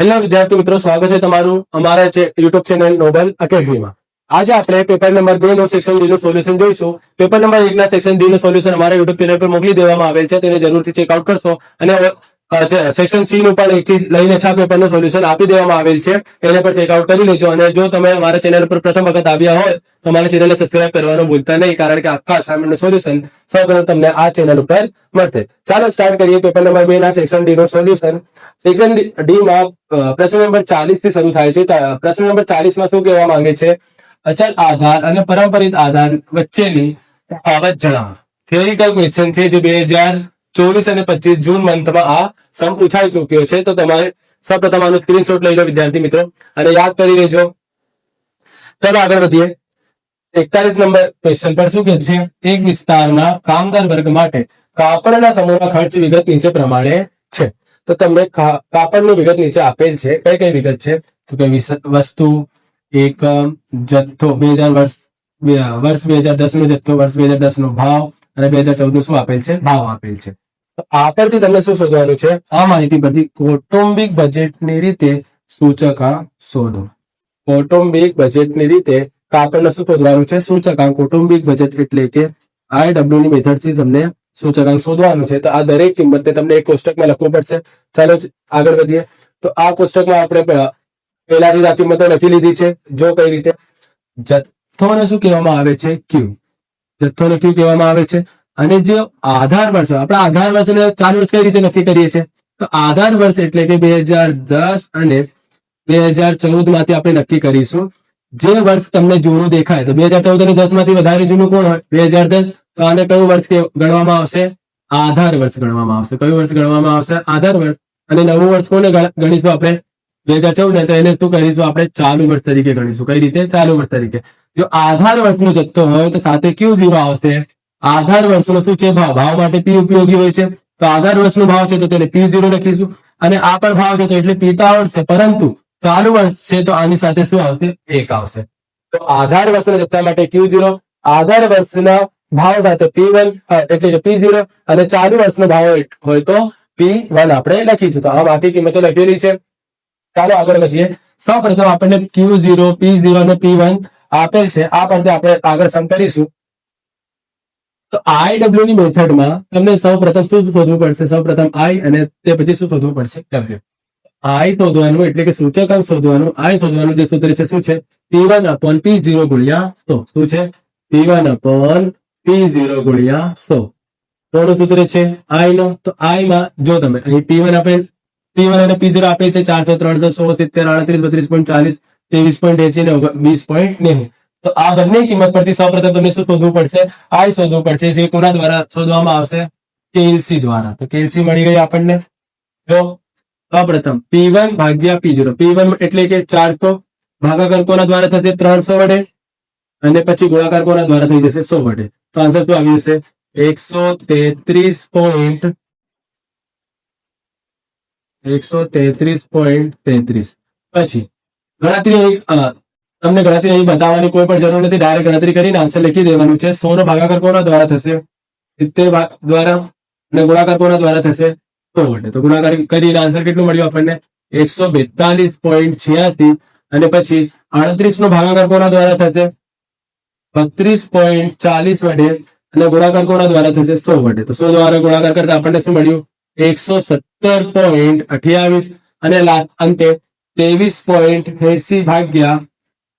Hello વિદ્યાર્થી મિત્રો, સ્વાગત છે તમારું અમારા યુટ્યુબ ચેનલ નોબલ એકેડમીમાં। આજે આપણે પેપર નંબર 2 નો સેક્શન ડી નું સોલ્યુશન જોઈશું। પેપર નંબર 1 ના સેક્શન ડી નું સોલ્યુશન અમારા યુટ્યુબ ચેનલ પર મોકલી દેવામાં આવેલ છે, તેને જરૂરથી ચેકઆઉટ કરશો। અને સેક્શન સી નું પણ 1 થી લઈને 6 પેપરનું સોલ્યુશન આપી દેવામાં આવેલ છે, તેને પર ચેકઆઉટ કરી લેજો। અને જો તમે અમારા ચેનલ પર પ્રથમ વખત આવ્યા હોય તો અમારા ચેનલને સબસ્ક્રાઇબ કરવાનું ભૂલતા નહીં, કારણ કે આખા અસાઇનમેન્ટનું સોલ્યુશન સૌપ્રથમ તમને આ ચેનલ ઉપર મળશે। ચાલો સ્ટાર્ટ કરીએ પેપર નંબર 2 ના સેક્શન ડી નું સોલ્યુશન। સેક્શન ડી માં પ્રશ્ન નંબર 40 થી શરૂ થાય છે। પ્રશ્ન નંબર 40 માં શું કહેવા માંગે છે? અચલ આધાર અને પરંપરિત આધાર વચ્ચેની તફાવત જણાવો। થિયોરિકલ ક્વેશ્ચન છે, જે 2024 અને 25 જૂન મંથમાં આ સમ પૂછાઈ ચૂક્યો છે। તો તમારે સૌપ્રથમ આનો સ્ક્રીનશોટ લઈ લો વિદ્યાર્થી મિત્રો અને યાદ કરી લેજો। ચાલો આગળ વધીએ। 41 નંબર ક્વેશ્ચન પર શું કહે છે? એક વિસ્તારના કામદાર વર્ગ માટે કાપડના સમૂહના ખર્ચ વિગત નીચે પ્રમાણે છે। તો તમને કાપડની વિગત નીચે આપેલ છે। કઈ કઈ વિગત છે? તો કે વસ્તુ, એકમ, જથ્થો, 2010 નો જથ્થો, વર્ષ 2010 નો ભાવ અને 2014 નું શું આપેલ છે? ભાવ આપેલ છે। તો આ પરથી તમને શું શોધવાનું છે? આ માહિતી પરથી કૌટુંબિક બજેટની રીતે સૂચકાંક શોધો। કૌટુંબિક બજેટની રીતે કાપડને શું શોધવાનું છે? સૂચકાંક। કૌટુંબિક બજેટ એટલે કે IW ની મેથડથી તમને સૂચકાંક શોધવાનું છે। તો આ દરેક કિંમતને તમને એક કોષ્ટકમાં લખવું પડશે। ચાલો આગળ વધીએ। તો આ કોષ્ટકમાં આપણે પહેલાથી આ કિંમતો લખી લીધી છે। જો કઈ રીતે? જથ્થોને શું કહેવામાં આવે છે? ક્યુ। જથ્થોને ક્યુ કહેવામાં આવે છે। અને જે આધાર વર્ષ, આપણે આધાર વર્ષ અને ચાલુ વર્ષ કઈ રીતે નક્કી કરીએ છીએ? તો આધાર વર્ષ એટલે કે 2010 અને 2014 માંથી આપણે નક્કી કરીશું। જે વર્ષ તમને જૂનું દેખાય, તો 2014 અને 10 માંથી વધારે જૂનું કોણ હોય? 2010। તો આને કયું વર્ષ ગણવામાં આવશે? આધાર વર્ષ ગણવામાં આવશે। કયું વર્ષ ગણવામાં આવશે? આધાર વર્ષ। અને નવું વર્ષ કોને ગણીશું આપણે? 2014 ને, તો એને શું કરીશું આપણે? ચાલુ વર્ષ તરીકે ગણીશું। કઈ રીતે? ચાલુ વર્ષ તરીકે। જો આધાર વર્ષનો જથ્થો હોય તો સાથે Q0 આવશે। આધાર વર્ષનો શું છે? ભાવ। ભાવ માટે P ઉપયોગી હોય છે, તો આધાર વર્ષનો ભાવ છે તો તેને P0 લખીશું। અને આ પણ ભાવ છે તો એટલે P તો આવડશે, પરંતુ ચાલુ વર્ષ છે તો આની સાથે શું આવશે? 1 આવશે। તો આધાર વર્ષના જથ્થા માટે Q0, આધાર વર્ષના ભાવ સાથે P1 એટલે કે P0, અને ચાલુ વર્ષનો ભાવ હોય તો P1 આપણે લખીશું। તો આ બાકી કિંમતો લખેલી છે। ચાલો આગળ વધીએ। સૌપ્રથમ આપણને Q0, P0 અને P1 આપેલ છે। આ પરથી આપણે આગળ સમ કરીશું। તો IW ની મેથડમાં તમને સૌપ્રથમ શું શોધવું પડશે? સૌપ્રથમ I અને તે પછી શું શોધવું પડશે? W। I શોધવાનું એટલે કે સૂચકાંક શોધવાનું। I શોધવાનું જે સૂત્ર છે શું છે? P1/P0 ગુણ્યા 100। શું છે? P1/P0 ગુણ્યા 100 કોનું સૂત્ર છે? I નો। તો I માં જો તમે અહીં P1 અને P0 આપેલ છે 400, 300, 100, 70, 38, 32.40, 23.80 અને 20.90। તો આ બંને કિંમત પરથી સૌપ્રથમ તમને શું શોધવું પડશે? I શોધવું પડશે, જે કોના દ્વારા શોધવામાં આવશે? KLC દ્વારા। તો KLC મળી ગઈ આપણને। જો સૌપ્રથમ P1 ભાગ્યા P0, P1 એટલે કે 400, ભાગાકાર કોના દ્વારા થશે? 300 વડે, અને પછી ગુણાકાર કોના દ્વારા થઈ જશે? 100 વડે। તો આન્સર શું આવી જશે? 133.33। પછી ગણતરી તમને ગણતરી અહીં બતાવવાની કોઈ પણ જરૂર નથી, ડાયરેક્ટ ગણતરી કરીને આન્સર લખી દેવાનું છે। 100 નો ભાગાકાર કોના દ્વારા થશે? 70 દ્વારા, અને ગુણાકાર કોના દ્વારા થશે? 100 વડે। તો ગુણાકાર કરીને આન્સર કેટલું મળ્યું આપણને? 142.86। અને પછી 38 નો ભાગાકાર કોના દ્વારા થશે? 32.40 વડે, અને ગુણાકાર કોના દ્વારા થશે? 100 વડે। તો 100 દ્વારા ગુણાકાર કરતા આપણને શું મળ્યું? 117.28। અને અંતે 23.80 ભાગ્યા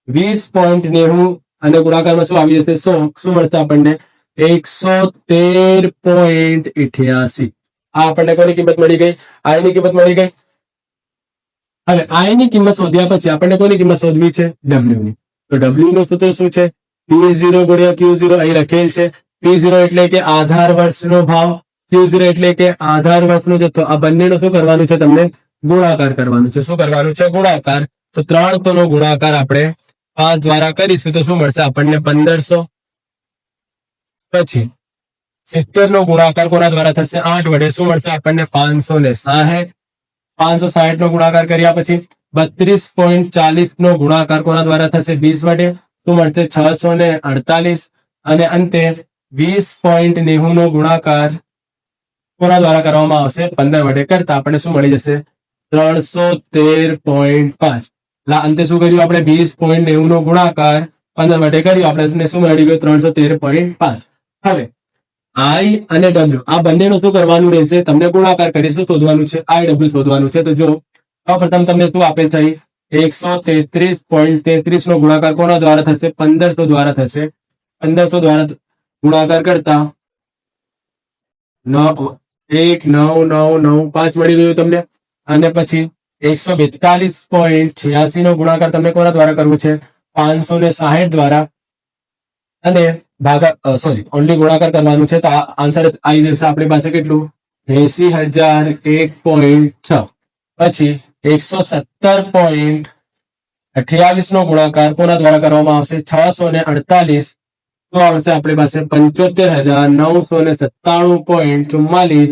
20.90, અને ગુણાકારમાં શું આવી જશે? 100। શું મળશે આપણને? 113.88। આ આપણને કોની કિંમત મળી ગઈ? I ની કિંમત મળી ગઈ। હવે I ની કિંમત શોધ્યા પછી આપણને કોની કિંમત શોધવી છે? W ની। તો W નું સૂત્ર શું છે? P0 ગુણ્યા Q0 અહીં લખેલ છે। P0 એટલે કે આધાર વર્ષનો ભાવ, Q0 એટલે કે આધાર વર્ષનો જથ્થો। આ બંનેનો શું કરવાનું છે? તમને ગુણાકાર કરવાનું છે। શું કરવાનું છે? ગુણાકાર। તો 300 નો ગુણાકાર આપણે 5 દ્વારા કરીશું તો શું મળશે આપણને? 1500। પછી 70 નો ગુણાકાર કોના દ્વારા થશે? 8 વડે। શું મળશે આપણને? 560। 560 નો ગુણાકાર કર્યા પછી 32.40 નો ગુણાકાર કોના દ્વારા થશે? 20 વડે। શું મળશે? 648। અને અંતે 20.90 નો ગુણાકાર કોના દ્વારા કરવામાં આવશે? 15 વડે। કરતા આપણને શું મળી જશે? 313.5. અંતે શું કર્યું આપણે 20.90 નો ગુણાકાર 15 માટે કર્યું આપણે શું મળી ગયું 313.5. હવે I અને W આ બંનેનું શું કરવાનું રહેશે તમને ગુણાકાર કરી શું શોધવાનું છે IW શોધવાનું છે. તો જો સૌપ્રથમ તમને શું આપેલ છે 133.33 નો ગુણાકાર કોના દ્વારા થશે 1500 દ્વારા થશે. 1500 દ્વારા ગુણાકાર કરતા 19995 મળી ગયું તમને. અને પછી 142.86 નો ગુણાકાર તમને કોના દ્વારા કરવું છે 560 દ્વારા અને ભાગા ઓનલી ગુણાકાર કરવાનું છે. તો આ આન્સર આવી જશે આપણી પાસે કેટલું 80,001.6. પછી 117.28 નો ગુણાકાર કોના દ્વારા કરવામાં આવશે 648. તો આવશે આપણી પાસે 75,997.44.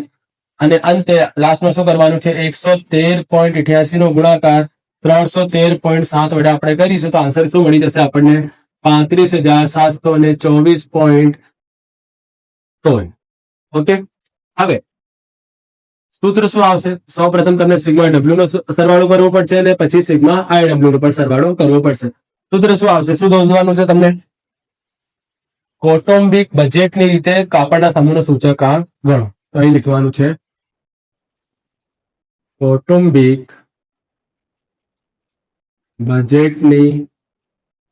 અને અંતે લાસ્ટમાં શું કરવાનું છે 113.88 નો ગુણાકાર 313.7 વડે આપણે કરીશું. તો આન્સર શું મળી જશે આપણને 35,724. ઓકે. હવે સૂત્ર શું આવશે સૌપ્રથમ તમને સિગ્મા ડબલ્યુ નો સરવાળો કરવો પડશે અને પછી સિગ્મા IW નો પણ સરવાળો કરવો પડશે. સૂત્ર શું આવશે શું શોધવાનું છે તમને કૌટુંબિક બજેટની રીતે કાપડના સમૂહનો સૂચકાંક ગણો. તો અહીં લખવાનું છે કૌટુંબિક બજેટની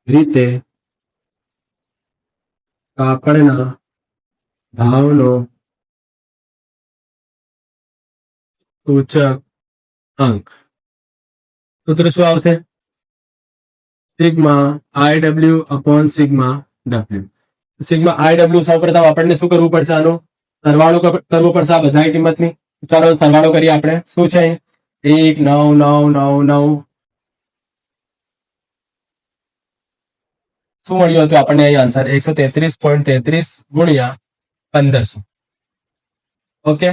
રીતે કાપડના ભાવનો સૂચકાંક. સૂત્ર શું આવશે sigma IW upon sigma W. Sigma IW સૌપ્રથમ આપણને શું કરવું પડશે આનો સરવાળો કરવો પડશે આ બધા કિંમતની. ચાલો સરવાળો કરીએ આપણે. શું છે 19999 શું મળ્યું હતું આપણને અહીં આન્સર 133.33 ગુણ્યા 1500. ઓકે.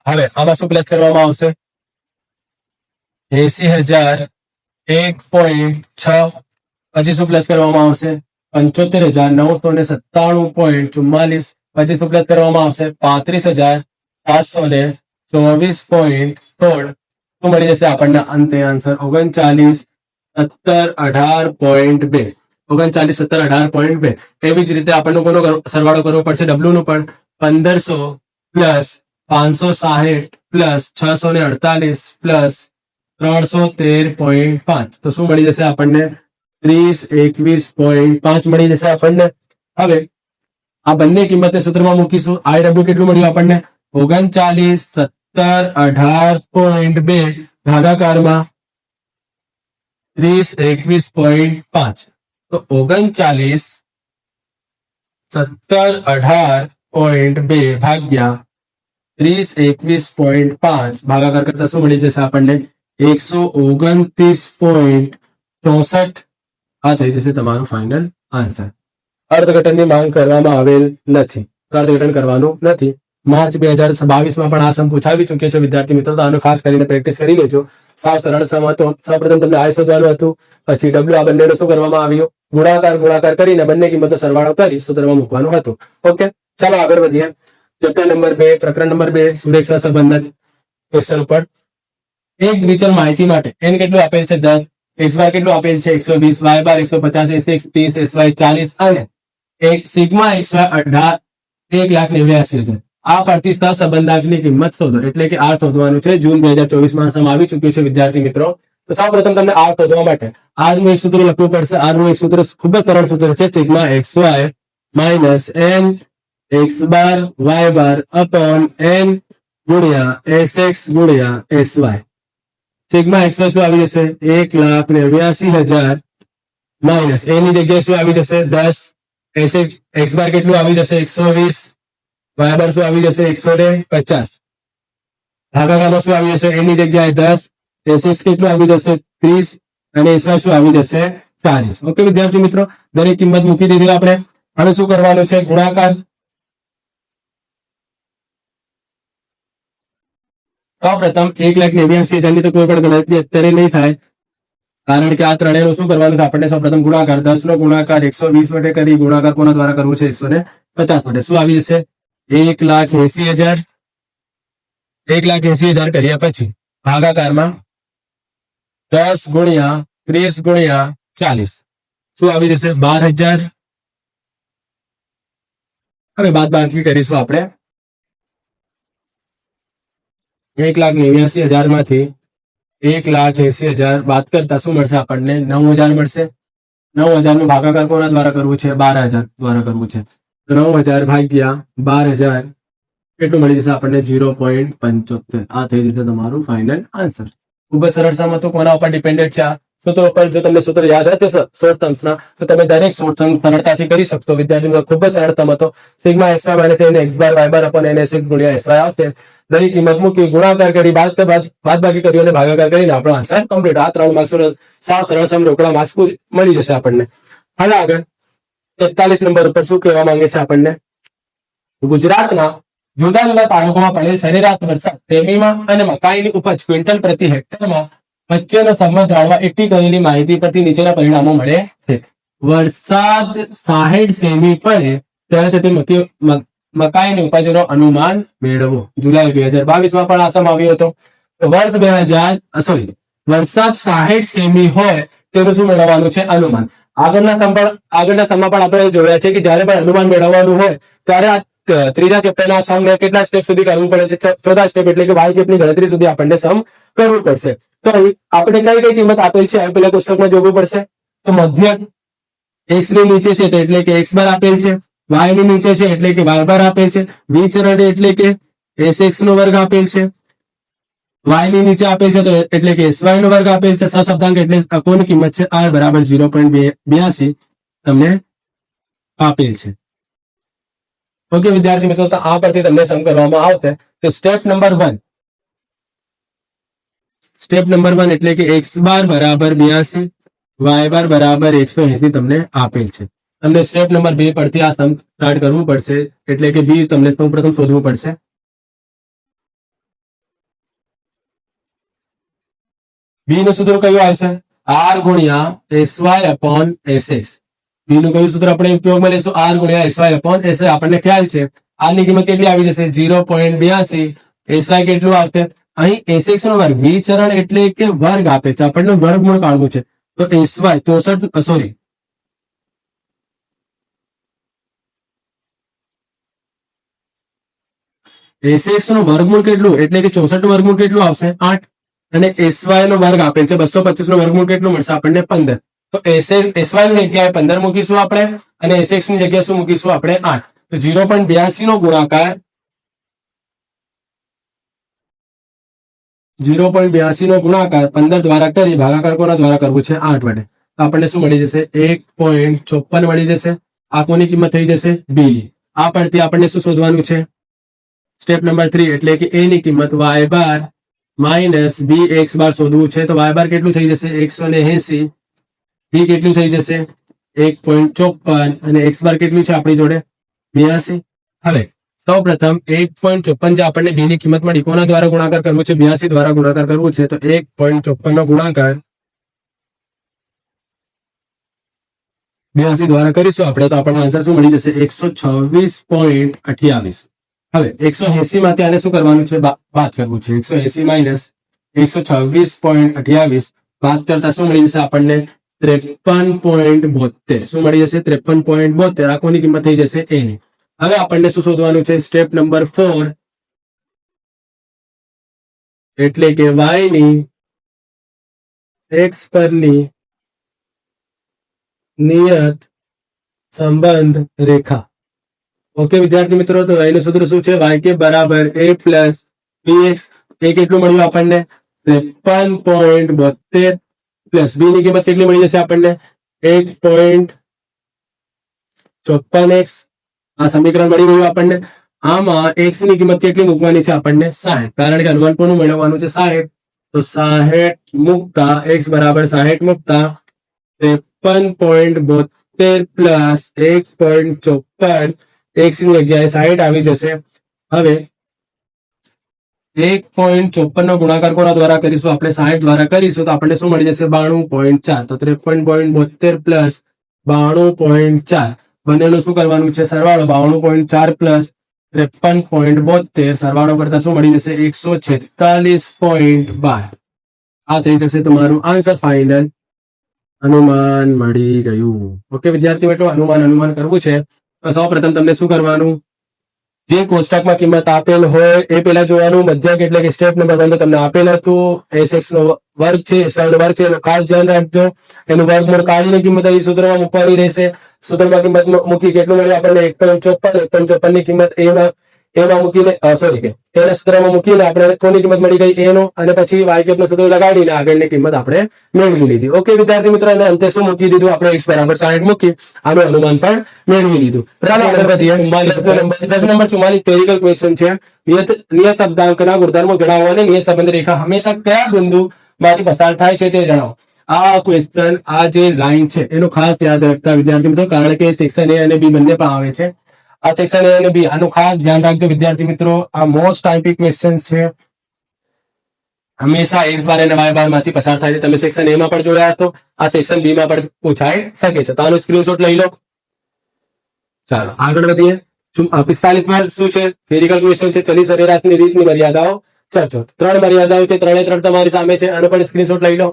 હવે આમાં શું પ્લસ કરવામાં આવશે 80,001.6. પછી શું પ્લસ કરવામાં આવશે 75,997.44. પછી શું પ્લસ કરવામાં આવશે 35,724.16. શું મળી જશે આપણને અંતે આન્સર 39,17,18.2. 39,17,18.2. એવી જ રીતે આપણને કોનો સરવાળો કરવો પડશે ડબલ્યુ નું પણ 1500 પ્લસ 560 પ્લસ 648 પ્લસ 313.5. તો શું મળી જશે આપણને 30,21.5 મળી જશે આપણને. હવે આ બંને કિંમતને સૂત્રમાં મૂકીશું. IW કેટલું મળ્યું આપણને 39,17,18.2 ભાગાકારમાં 30,21.5. તો 39,17,18.2 ભાગ્યા 30,21.5 ભાગાકાર કરતા શું મળી જશે આપણને 129.64. આ થઈ જશે તમારું ફાઇનલ આન્સર. અર્થઘટનની માંગ કરવામાં આવેલ નથી. અર્થઘટન કરવાનું નથી. માર્ચ 2022 પણ આ સમ પૂછાવી ચૂક્યો છે વિદ્યાર્થી મિત્રો. તો આનું ખાસ કરીને પ્રેક્ટિસ કરી લેજો. સાવ સરળ સમ હતો. સૌપ્રથમ તમને I શોધવાનું હતું. પછી W આ બંનેનો શું કરવામાં આવ્યું ગુણાકાર કરીને બંને કિંમતો સરવાળો કરી સૂત્રમાં મૂકવાનું હતું. ઓકે. ચાલો આગળ વધીએ. ચેપ્ટર નંબર 2 પ્રકરણ નંબર 2 સુરેખા સંબંધ ક્વેશ્ચન ઉપર. એક દ્વિચલ માહિતી માટે n કેટલું આપેલ છે 10, xy કેટલું આપેલ છે 120, y બાર 150, x 30, sy 40 અને એક સિગ્મા xy 1,89,000 છે. આ પરથી સહસંબંધાંકની કિંમત શોધો. એટલે કે r શોધવાનું છે. જૂન 2024 માં સમ આવી ચૂક્યું છે વિદ્યાર્થી મિત્રો. તો સૌપ્રથમ તમને r શોધવા માટે r નું એક સૂત્ર લખવું પડશે. r નું એક સૂત્ર ખૂબ જ સરળ સૂત્ર છે sigma xy minus n x બાર y બાર અપોન n ગુણ્યા sx ગુણ્યા sy. સિગ્મા xy શું આવી જશે 1,89,000 માઇનસ a ની જગ્યાએ શું આવી જશે 10, x બાર કેટલું આવી જશે 120, y બાર શું આવી જશે 150, ભાગાકારમાં શું આવી જશે a ની જગ્યાએ 10, sx કેટલું આવી જશે 30 અને sy શું આવી જશે 40. ઓકે વિદ્યાર્થી મિત્રો, દરેક કિંમત મૂકી દીધી આપણે. હવે શું કરવાનું છે ગુણાકાર. પ્રથમ 1,89,000 ની તો કોઈ પણ ગણતરી અત્યારે નહીં થાય, કારણ કે આ ત્રણેયનું શું કરવાનું છે આપણને સૌપ્રથમ ગુણાકાર 10 નો ગુણાકાર 120 વડે કરી ગુણાકાર કોના દ્વારા કરવું છે 150 વડે. શું આવી જશે 1,80,000. 1,80,000 કર્યા પછી ભાગાકારમાં 10 ગુણ્યા 30 ગુણ્યા 40 શું આવી જશે? 12,000. હવે બાદ બાકી કરીશું આપણે. 1,89,000 માંથી 1,80,000 બાદ કરતા શું મળશે આપણને? 9,000 મળશે. 9,000 નું ભાગાકાર કોના દ્વારા કરવું છે? 12,000 દ્વારા કરવું છે. 9,000 ભાગ્યા 12,000 કેટલું મળી જશે આપણને? 0.75. આ થઈ જશે તમારું ફાઇનલ આન્સર. ખૂબ જ સરળ સમ હતું. કોના ઉપર ડિપેન્ડેન્ટ છે? આ સૂત્રો ઉપર. જો તમને સૂત્ર યાદ હશે શોર્ટ સમ્સના તો તમે દરેક શોર્ટ સમ સરળતાથી કરી શકશો. વિદ્યાર્થીઓ ખૂબ જ સરળ સમ હતો. Sigma x y minus n x bar y bar upon n s x ગુણ્યા એસ વાય આવશે. દરેક કિંમત મૂકી ગુણાકાર કરી બાદબાકી કર્યું અને ભાગાકાર કરીને આપણો આન્સર કમ્પ્લીટ. આ 3 માર્ક્સ સાવ સરળ સમ રોકડા માર્ક્સ મળી જશે આપણને. હવે આગળ 43 નંબર ઉપર શું કહેવા માંગે છે આપણને? ગુજરાતના જુદા જુદા તાલુકામાં પડેલ સરેરાશ વરસાદ તેમીમાં અને મકાઈની ઉપજ ક્વિન્ટલ પ્રતિ હેક્ટરમાં વચ્ચેનો સંબંધ જાણવા એકઠી કરેલી માહિતી પરથી નીચેના પરિણામો મળે છે. વરસાદ 60 સેમી પડે ત્યારે થતી મકાઈની ઉપજનો અનુમાન મેળવો. જુલાઈ 2022 માં પણ આ સમ આવ્યો હતો. વરસાદ 60 સેમી હોય તેનું શું મેળવવાનું છે? અનુમાન. આગળના સમમાં પણ આપણે જોયા છે કે જયારે પણ અનુમાન મેળવવાનું હોય ત્યારે આ ત્રીજા ચેપ્ટરના સમ કેટલા સ્ટેપ સુધી કરવું પડે છે? 14 સ્ટેપ, એટલે કે વાય કેપની ગણતરી સુધી આપણને સમ કરવું પડશે. તો આપણે કઈ કઈ કિંમત આપેલ છે પેલા પુસ્તકમાં જોવું પડશે. તો મધ્યક x ની નીચે છે એટલે કે x બાર આપેલ છે. y ની નીચે છે એટલે કે y બાર આપેલ છે. વિચરણ એટલે કે sx નો વર્ગ આપેલ છે. y ની નીચે આપેલ છે તો એટલે કે sy નો વર્ગ આપેલ છે. સહસપ્તાંક એટલે કોની કિંમત છે? r બરાબર 0.82 તમને આપેલ છે. ઓકે વિદ્યાર્થી મિત્રો, તો આ પરથી તમને સમ કરવામાં આવશે. તો સ્ટેપ નંબર 1 એટલે કે x બાર બરાબર 82, y બાર બરાબર 180 તમને આપેલ છે. તમને સ્ટેપ નંબર 2 પરથી આ સમ સ્ટાર્ટ કરવું પડશે, એટલે કે બી તમને સૌપ્રથમ શોધવું પડશે. બી નું સૂત્ર કયું આવશે? r ગુણ્યા sy અપોન sx. બી નું કયું સૂત્ર આપણે ઉપયોગમાં લેશું? r ગુણ્યા sy અપોન sx. આપણને ખ્યાલ છે r ની કિંમત કેટલી આવી જશે? 0.82. sy કેટલું આવશે? અહીં sx નો વર્ગ, વિચરણ એટલે કે વર્ગ આપે છે, આપણને વર્ગમૂળ કાઢવું છે. તો sy 64 sx નું વર્ગમૂળ કેટલું એટલે કે 64 નું વર્ગમૂળ કેટલું આવશે? 8. અને sy નો વર્ગ આપેલ છે 225 નું વર્ગમૂળ કેટલું મળશે આપણને? 15. તો sy ની જગ્યાએ 15 મૂકીશું આપણે અને sx ની જગ્યાએ શું મૂકીશું આપણે? 8. તો 0.82 નો ગુણાકાર 15 દ્વારા કરી ભાગાકાર કોના દ્વારા કરવું છે? 8 વડે. તો આપણને શું મળી જશે? 1.54 મળી જશે. આ કોની કિંમત થઈ જશે? બી ની. આ પરથી આપણને શું શોધવાનું છે? સ્ટેપ નંબર 3 એટલે કે a ની કિંમત y bar minus b x બાર શોધવું છે. તો y બાર કેટલું થઈ જશે? 180. b કેટલું થઈ જશે? 1.54 અને x બાર કેટલું છે આપણી જોડે? 82. હવે સૌ પ્રથમ 1.54 જે આપણને b ની કિંમત મળી કોના દ્વારા ગુણાકાર કરવું છે? 82 દ્વારા ગુણાકાર કરવું છે. તો 1.54 નો ગુણાકાર 82 દ્વારા કરીશું આપણે તો આપણને આન્સર શું મળી જશે? 126.28. હવે 180 માંથી આને શું કરવાનું છે? બાદ કરવું છે. 180 માઇનસ 126.28 બાદ કરતા શું મળી જશે આપણને? 53.72. શું મળી જશે? 53.72. આ કોની કિંમત થઈ જશે? a ની. હવે આપણને શું શોધવાનું છે? સ્ટેપ નંબર 4 એટલે કે y ની x પરની નિયત સંબંધ રેખા. ઓકે વિદ્યાર્થી મિત્રો, તો એનું સૂત્ર શું છે? y કે બરાબર a પ્લસ bx. એ કેટલું મળ્યું આપણને? 53.72 પ્લસ બી ની કિંમત કેટલી મળી જશે આપણને? 1.54x. આ સમીકરણ મળી ગયું આપણને. આમાં x ની કિંમત કેટલી મૂકવાની છે આપણને? 60. કારણ કે અનુમાન કોનું મેળવવાનું છે? 60. તો 60 મૂકતા x બરાબર 60 મૂકતા 53.72 પ્લસ 1.54 x ની જગ્યાએ 60 આવી જશે. હવે 1.54 નો ગુણાકાર કોના દ્વારા કરીશું? આપણે 60 દ્વારા કરીશું તો આપણને શું મળી જશે? 92.4. તો 53.72 પ્લસ 92.4 બંનેનું શું કરવાનું છે? સરવાળો. 92.4 પ્લસ 53.72 સરવાળો કરતા શું મળી જશે? 146.12. આ થઈ જશે તમારું આન્સર ફાઇનલ. અનુમાન મળી ગયું. ઓકે વિદ્યાર્થી મિત્રો, અનુમાન કરવું છે તો સૌ પ્રથમ તમને શું કરવાનું, જે કોષ્ટકમાં કિંમત આપેલ હોય એ પેલા જોવાનું. મધ્યક એટલે કે સ્ટેપ નંબર 1 તો તમને આપેલ હતું. એસએક્સ નો વર્ગ છે, સરળ વર્ગ છે, એનું ખાસ ધ્યાન રાખજો. એનું વર્ગમૂળ કાઢીને કિંમત અહીં સૂત્રમાં મૂકવાની રહેશે. સૂત્રમાં કિંમત મૂકી કેટલું મળ્યું આપણને 1.54 ની કિંમત એમાં મૂકીને સોરી કે એના સૂત્રમાં મૂકીને આપણે કોની કિંમત મળી ગઈ એનો, અને પછી વાય કેપ નો સૂત્ર લગાડીને આગળની કિંમત આપણે મેળવી લીધી. ઓકે વિદ્યાર્થી મિત્રો, અને અંતે શું મૂકી દીધું આપણે x બરાબર 60 મૂકી આનું અનુમાન પણ મેળવી લીધું. ચાલો આગળ વધીએ. પ્રશ્ન નંબર 44 થિયરિકલ ક્વેશ્ચન છે. નિયત અપદાંકના ગુણધર્મો જણાવો અને નિયત સંબંધ રેખા હંમેશા કયા બિંદુમાંથી પસાર થાય છે તે જણાવો. આ ક્વેશ્ચન, આ જે લાઈન છે એનું ખાસ યાદ રાખતા વિદ્યાર્થી મિત્રો, કારણ કે સેક્શન એ અને બી બંને પણ આવે છે. આ સેક્શન એ અને બી, આનું ખાસ ધ્યાન રાખજો વિદ્યાર્થી મિત્રો. આ મોસ્ટ આઈપી ક્વેશ્ચન છે. હંમેશા x બાર અને y બાર માંથી પસાર થાય છે. તમે સેક્શન એ માં પણ જોયા હશો, આ સેક્શન બી માં પણ પૂછાઈ શકે છે. તો આનો સ્ક્રીનશોટ લઈ લો. ચાલો આગળ વધીએ. 45 માં શું છે? થિયરિકલ ક્વેશ્ચન છે. ચલી સરેરાશની રીતની મર્યાદાઓ ચર્ચો. 3 મર્યાદાઓ છે, 3 તમારી સામે છે. આનો પણ સ્ક્રીનશોટ લઈ લો.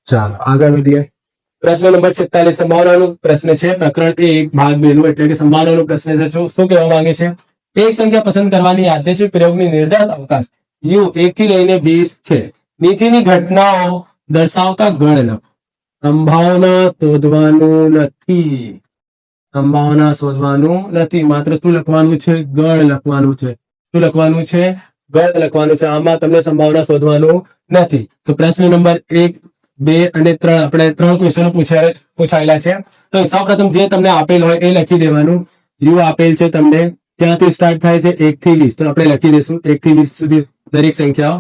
ચાલો આગળ વધીએ. પ્રશ્ન નંબર 46 સંભાવનાનું પ્રશ્ન છે. પ્રકરણ 1 ભાગ 2 નું, એટલે કે સંભાવનાનું પ્રશ્ન છે. શું કહેવા માંગે છે? એક સંખ્યા પસંદ કરવાની યાદચ્છિક પ્રયોગની નિર્ધારિત અવકાશ u 1 થી લઈને 20 છે. નીચેની ઘટનાઓ દર્શાવતા ગણ લખો. સંભાવના શોધવાનું નથી. સંભાવના શોધવાનું નથી, માત્ર શું લખવાનું છે? ગણ લખવાનું છે. શું લખવાનું છે? ગણ લખવાનું છે. આમાં તમને સંભાવના શોધવાનું નથી. તો પ્રશ્ન નંબર 1, 2 અને 3 આપણે 3 ક્વેશ્ચનો પૂછાયેલા છે. તો સૌપ્રથમ જે તમને આપેલ હોય એ લખી દેવાનું. યુ આપેલ છે તમને, ક્યાંથી સ્ટાર્ટ થાય છે? 1 થી 20. તો આપણે લખી દઈશું 1 થી 20 સુધી દરેક સંખ્યાઓ.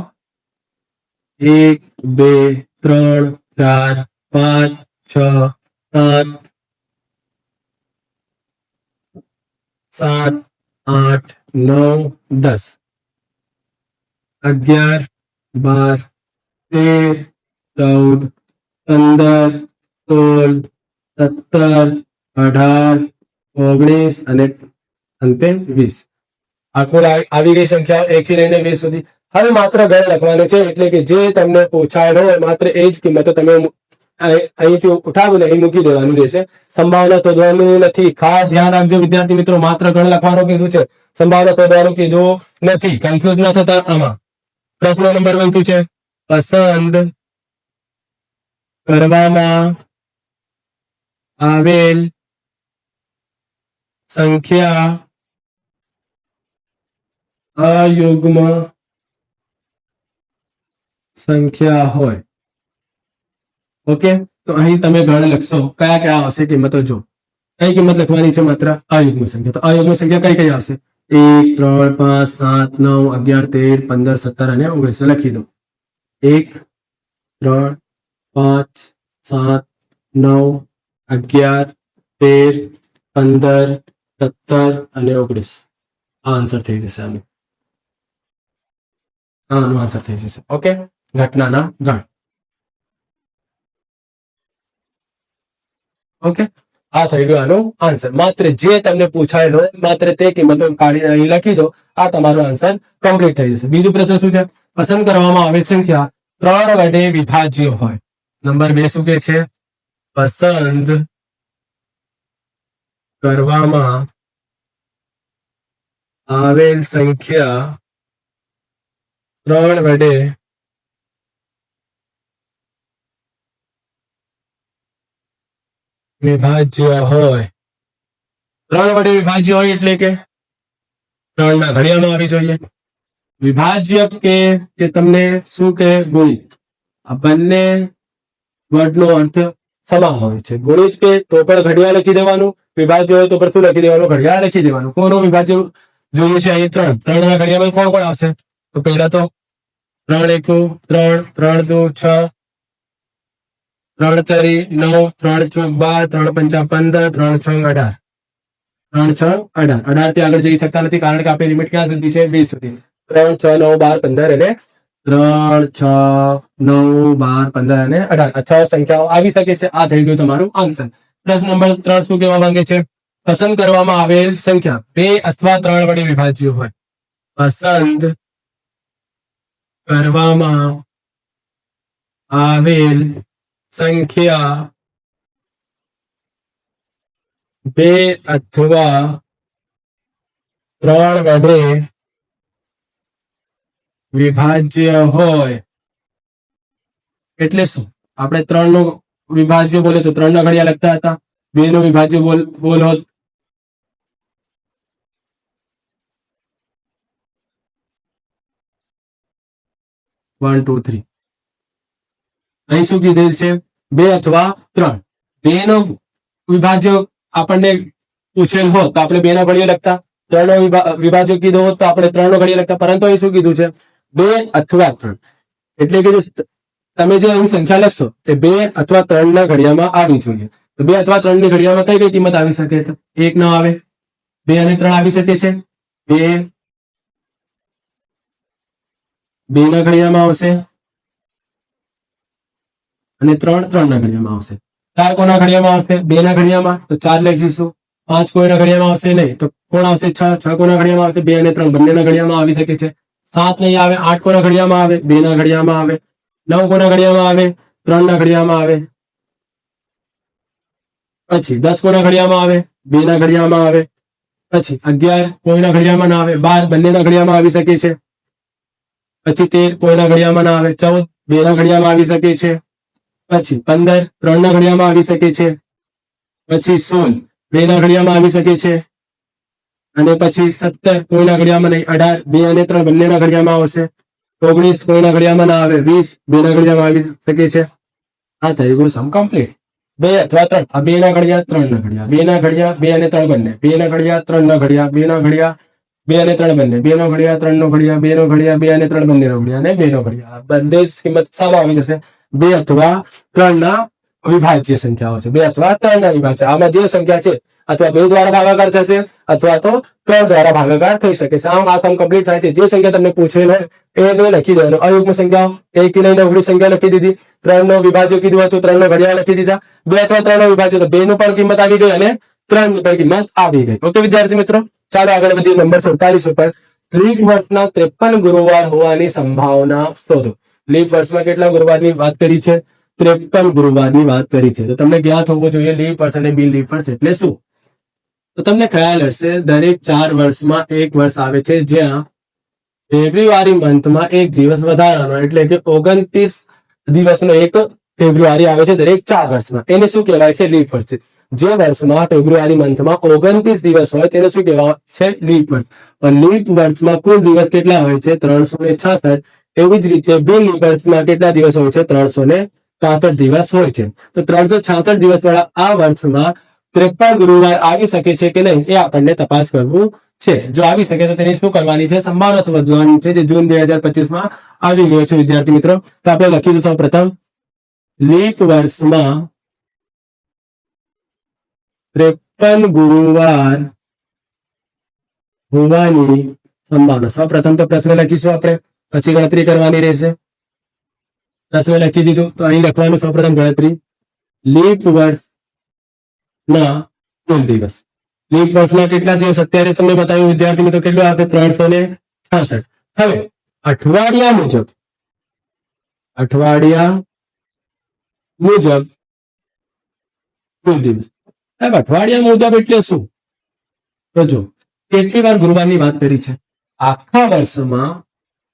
1, 2, 3, 4, 5, 6, 7, 7, 8, 9, 10, 11, 12, 13, 14, 15, 16, 17, 18, 19 અને અંતે 20. આખું આવી ગઈ સંખ્યાઓ 1 થી લઈને 20 સુધી. હવે માત્ર ગણ લખવાનું છે, એટલે કે જે તમને પૂછાયેલો હોય માત્ર એ જ કિંમતો તમે અહીંથી ઉઠાવીને અહીં મૂકી દેવાનું રહેશે. સંભાવના શોધવાનું નથી. ખાસ ધ્યાન રાખજો વિદ્યાર્થી મિત્રો, માત્ર ગણ લખવાનું કીધું છે, સંભાવના શોધવાનું કીધું નથી. કન્ફ્યુઝ ના થતા આમાં. પ્રશ્ન નંબર 1 શું છે? પસંદ કરવામાં આવેલ સંખ્યા અયુગ્મ સંખ્યા હોય. ઓકે, તો અહીં તમે ગણ લખશો. કયા કયા આવશે કિંમતો? જો કઈ કિંમત લખવાની છે? માત્ર અયુગ્મ સંખ્યા. તો અયુગ્મ સંખ્યા કઈ કઈ આવશે? 1, 3, 5, 7, 9, 11, 13, 15, 17 અને 19 લખી દો. 1, 3, 5, 7, 9, 11, 13, 15, 17 અને 19. આ આન્સર થઈ જશે. આનો આન્સર થઈ જશે. ઓકે, ઘટનાના ગણ. ઓકે, આ થઈ ગયો આનો આન્સર. માત્ર જે તમને પૂછાયેલો માત્ર તે કિંમતો કાઢીને અહીં લખી દો. આ તમારો આન્સર કમ્પ્લીટ થઈ જશે. બીજું પ્રશ્ન શું છે? પસંદ કરવામાં આવેલ સંખ્યા 3 વડે વિભાજ્ય હોય. નંબર 2 શું કે છે? પસંદ કરવામાં આવેલ સંખ્યા 3 વડે વિભાજ્ય હોય. 3 વડે વિભાજ્ય હોય એટલે કે 3 ના ઘડિયામાં આવી જોઈએ. વિભાજ્ય કે તમને શું કે? ગુણિત. આ બંને વર્ડનો અર્થ સમાન હોય છે. ગુણિત કે તો પણ ઘડિયા લખી દેવાનું, વિભાજ્ય હોય તો પણ શું લખી દેવાનું? ઘડિયા લખી દેવાનું. કોનો વિભાજ્ય જોઈએ છે? અહીં 3. 3 ના ઘડિયામાં કોણ કોણ આવશે? તો પહેલા તો 3 1 3, 3 2 6, 3 3 9, 3 4 12, 3 5 15, 3 6 18. 3 6 18. 18 થી આગળ જઈ શકતા નથી, કારણ કે આપણી લિમિટ ક્યાં સુધી છે? 20 સુધી. 3 6 9 12 15 અને 3 6 9 12 15 અને 18. 6 સંખ્યાઓ આવી શકે છે. આ થઈ ગયું તમારું આન્સર. પ્રશ્ન નંબર 3 શું કહેવા માંગે છે? પસંદ કરવામાં આવેલ સંખ્યા 2 અથવા 3 વડે વિભાજ્ય હોય. પસંદ કરવામાં આવેલ સંખ્યા 2 અથવા 3 વડે વિભાજ્ય હોય. એટલે શું? આપણે 3 નો વિભાજ્ય બોલે તો 3 ના ઘડિયા લખતા હતા. 2 નો વિભાજ્ય બોલ હોત 1 2 3. અહીં શું કીધેલ છે? 2 અથવા 3. 2 નો વિભાજ્ય આપણને પૂછેલ હોત તો આપણે 2 ના ઘડિયા લખતા. 3 નો વિભાજ્ય કીધો હોત તો આપણે 3 નો ઘડિયા લખતા. પરંતુ અહીં શું કીધું છે? 2 અથવા 3. એટલે કે તમે જે અહીં સંખ્યા લખશો એ 2 અથવા 3 ના ઘડિયામાં આવી જોઈએ. તો 2 અથવા 3 ની ઘડિયામાં કઈ કઈ કિંમત આવી શકે? તો 1 ન આવે, 2 અને 3 આવી શકે છે. 2 ના ઘડિયામાં આવશે અને 3 ના ઘડિયામાં આવશે. 4 કોના ઘડિયામાં આવશે? 2 ના ઘડિયામાં, તો 4 લખીશું. 5 કોઈના ઘડિયામાં આવશે નહીં, તો કોણ આવશે? 6 કોના ઘડિયામાં આવશે? 2 અને 3 બંનેના ઘડિયામાં આવી શકે છે. 7 નહીં આવે. 8 કોના ઘડિયામાં આવે? 2 ના ઘડિયામાં આવે. 9 કોના ઘડિયામાં આવે? 3 ના ઘડિયામાં આવે. પછી 10 કોના ઘડિયામાં આવે? 2 ના ઘડિયામાં આવે. પછી 11 કોઈના ઘડિયામાં ના આવે. 12 બંનેના ઘડિયામાં આવી શકે છે. પછી 13 કોઈના ઘડિયામાં ના આવે. 14 2 ના ઘડિયામાં આવી શકે છે. પછી 15 3 ના ઘડિયામાં આવી શકે છે. પછી 16 2 ના ઘડિયામાં આવી શકે છે. અને પછી 17 કોઈના ઘડિયામાં નહીં. 18 2 અને 3 બંનેના ઘડિયામાં આવશે. 19 કોઈના ઘડિયામાં ના આવે. 20 2 ના ઘડિયામાં આવી શકે છે. આ થઈ ગયું સમ કમ્પ્લીટ. 2 અથવા 3. આ 2 ના ઘડિયા 3 ના ઘડિયા, 2 ના ઘડિયા 2 અને 3 બંને, 2 ના ઘડિયા 3 ના ઘડિયા, 2 ના ઘડિયા 2 અને 3 બંને, 2 નો ઘડિયા 3 નો ઘડિયા, 2 નો ઘડિયા 2 અને 3 બંનેનો ઘડિયા અને 2 નો ઘડિયા. બંને કિંમત સામે આવી જશે. 2 અથવા 3 ના વિભાજ્ય સંખ્યાઓ છે. 2 અથવા 3 ના વિભાજ્ય. આમાં જે સંખ્યા છે અથવા 2 દ્વારા ભાગાકાર થશે અથવા તો 3 દ્વારા ભાગાકાર થઈ શકે છે. આમ આ સમ કમ્પ્લીટ થાય છે. જે સંખ્યા તમને પૂછેલ હોય એને લખી દેવાનું. અયુગ્મ સંખ્યાઓ 1 થી લઈને 19 સંખ્યા લખી દીધી. 3 નો વિભાજ્ય કીધું હતું, 3 નો ઘડિયા લખી દીધા. 2 અથવા 3 નો વિભાજ્ય તો 2 નો પણ કિંમત આવી ગઈ અને 3 ની પણ કિંમત આવી ગઈ. ઓકે વિદ્યાર્થી મિત્રો, ચાલો આગળ વધીએ. નંબર 47 ઉપર લીપ વર્ષના 53 ગુરુવાર હોવાની સંભાવના શોધો. લીપ વર્ષમાં કેટલા ગુરુવારની વાત કરી છે? 53 ગુરુવારની વાત કરી છે. તો તમને જ્ઞાત હોવું જોઈએ લીપ વર્ષ અને બિન લીપ વર્ષ એટલે શું. તો તમને ખ્યાલ હશે દરેક 4 વર્ષમાં એક વર્ષ આવે છે જ્યાં ફેબ્રુઆરી મંથમાં એક દિવસ વધારાનો એટલે કે 29 દિવસનો એક ફેબ્રુઆરી આવે છે દરેક 4 વર્ષમાં. એને શું કહેવાય છે? લીપ વર્ષ. જે વર્ષમાં ફેબ્રુઆરી મંથમાં 29 દિવસ હોય તેને શું કહેવાય છે? લીપ વર્ષ. પણ લીપ વર્ષમાં કુલ દિવસ કેટલા હોય છે? 366. એવી જ રીતે બિન લીપ વર્ષમાં કેટલા દિવસ હોય છે? 365 દિવસ હોય છે. તો 366 દિવસ વાળા આ વર્ષમાં 53 ગુરુવાર આવી શકે છે કે નહીં એ આપણને તપાસ કરવું છે. જો આવી શકે તો તેની શું કરવાની છે? સંભાવના શોધવાની છે, જે જૂન 2025 માં આવી ગયો છે વિદ્યાર્થી મિત્રો. તો આપણે લખીશું સૌ પ્રથમ લીપ વર્ષમાં 53 ગુરુવાર હોવાની સંભાવના. સૌ પ્રથમ તો પ્રશ્ન લખીશું આપણે, પછી ગણતરી કરવાની રહેશે. પ્રશ્ન લખી દીધું તો અહીં લખવાનું સૌ પ્રથમ ગણતરી. લીપ વર્ષ ના કુલ દિવસ. લીપ વર્ષના કેટલા દિવસ અત્યારે તમને બતાવ્યું વિદ્યાર્થી મિત્રો? કેટલું આવશે? 366. હવે અઠવાડિયા મુજબ કુલ દિવસ. હવે અઠવાડિયા મુજબ એટલે શું? તો જો કેટલી વાર ગુરુવારની વાત કરી છે? આખા વર્ષમાં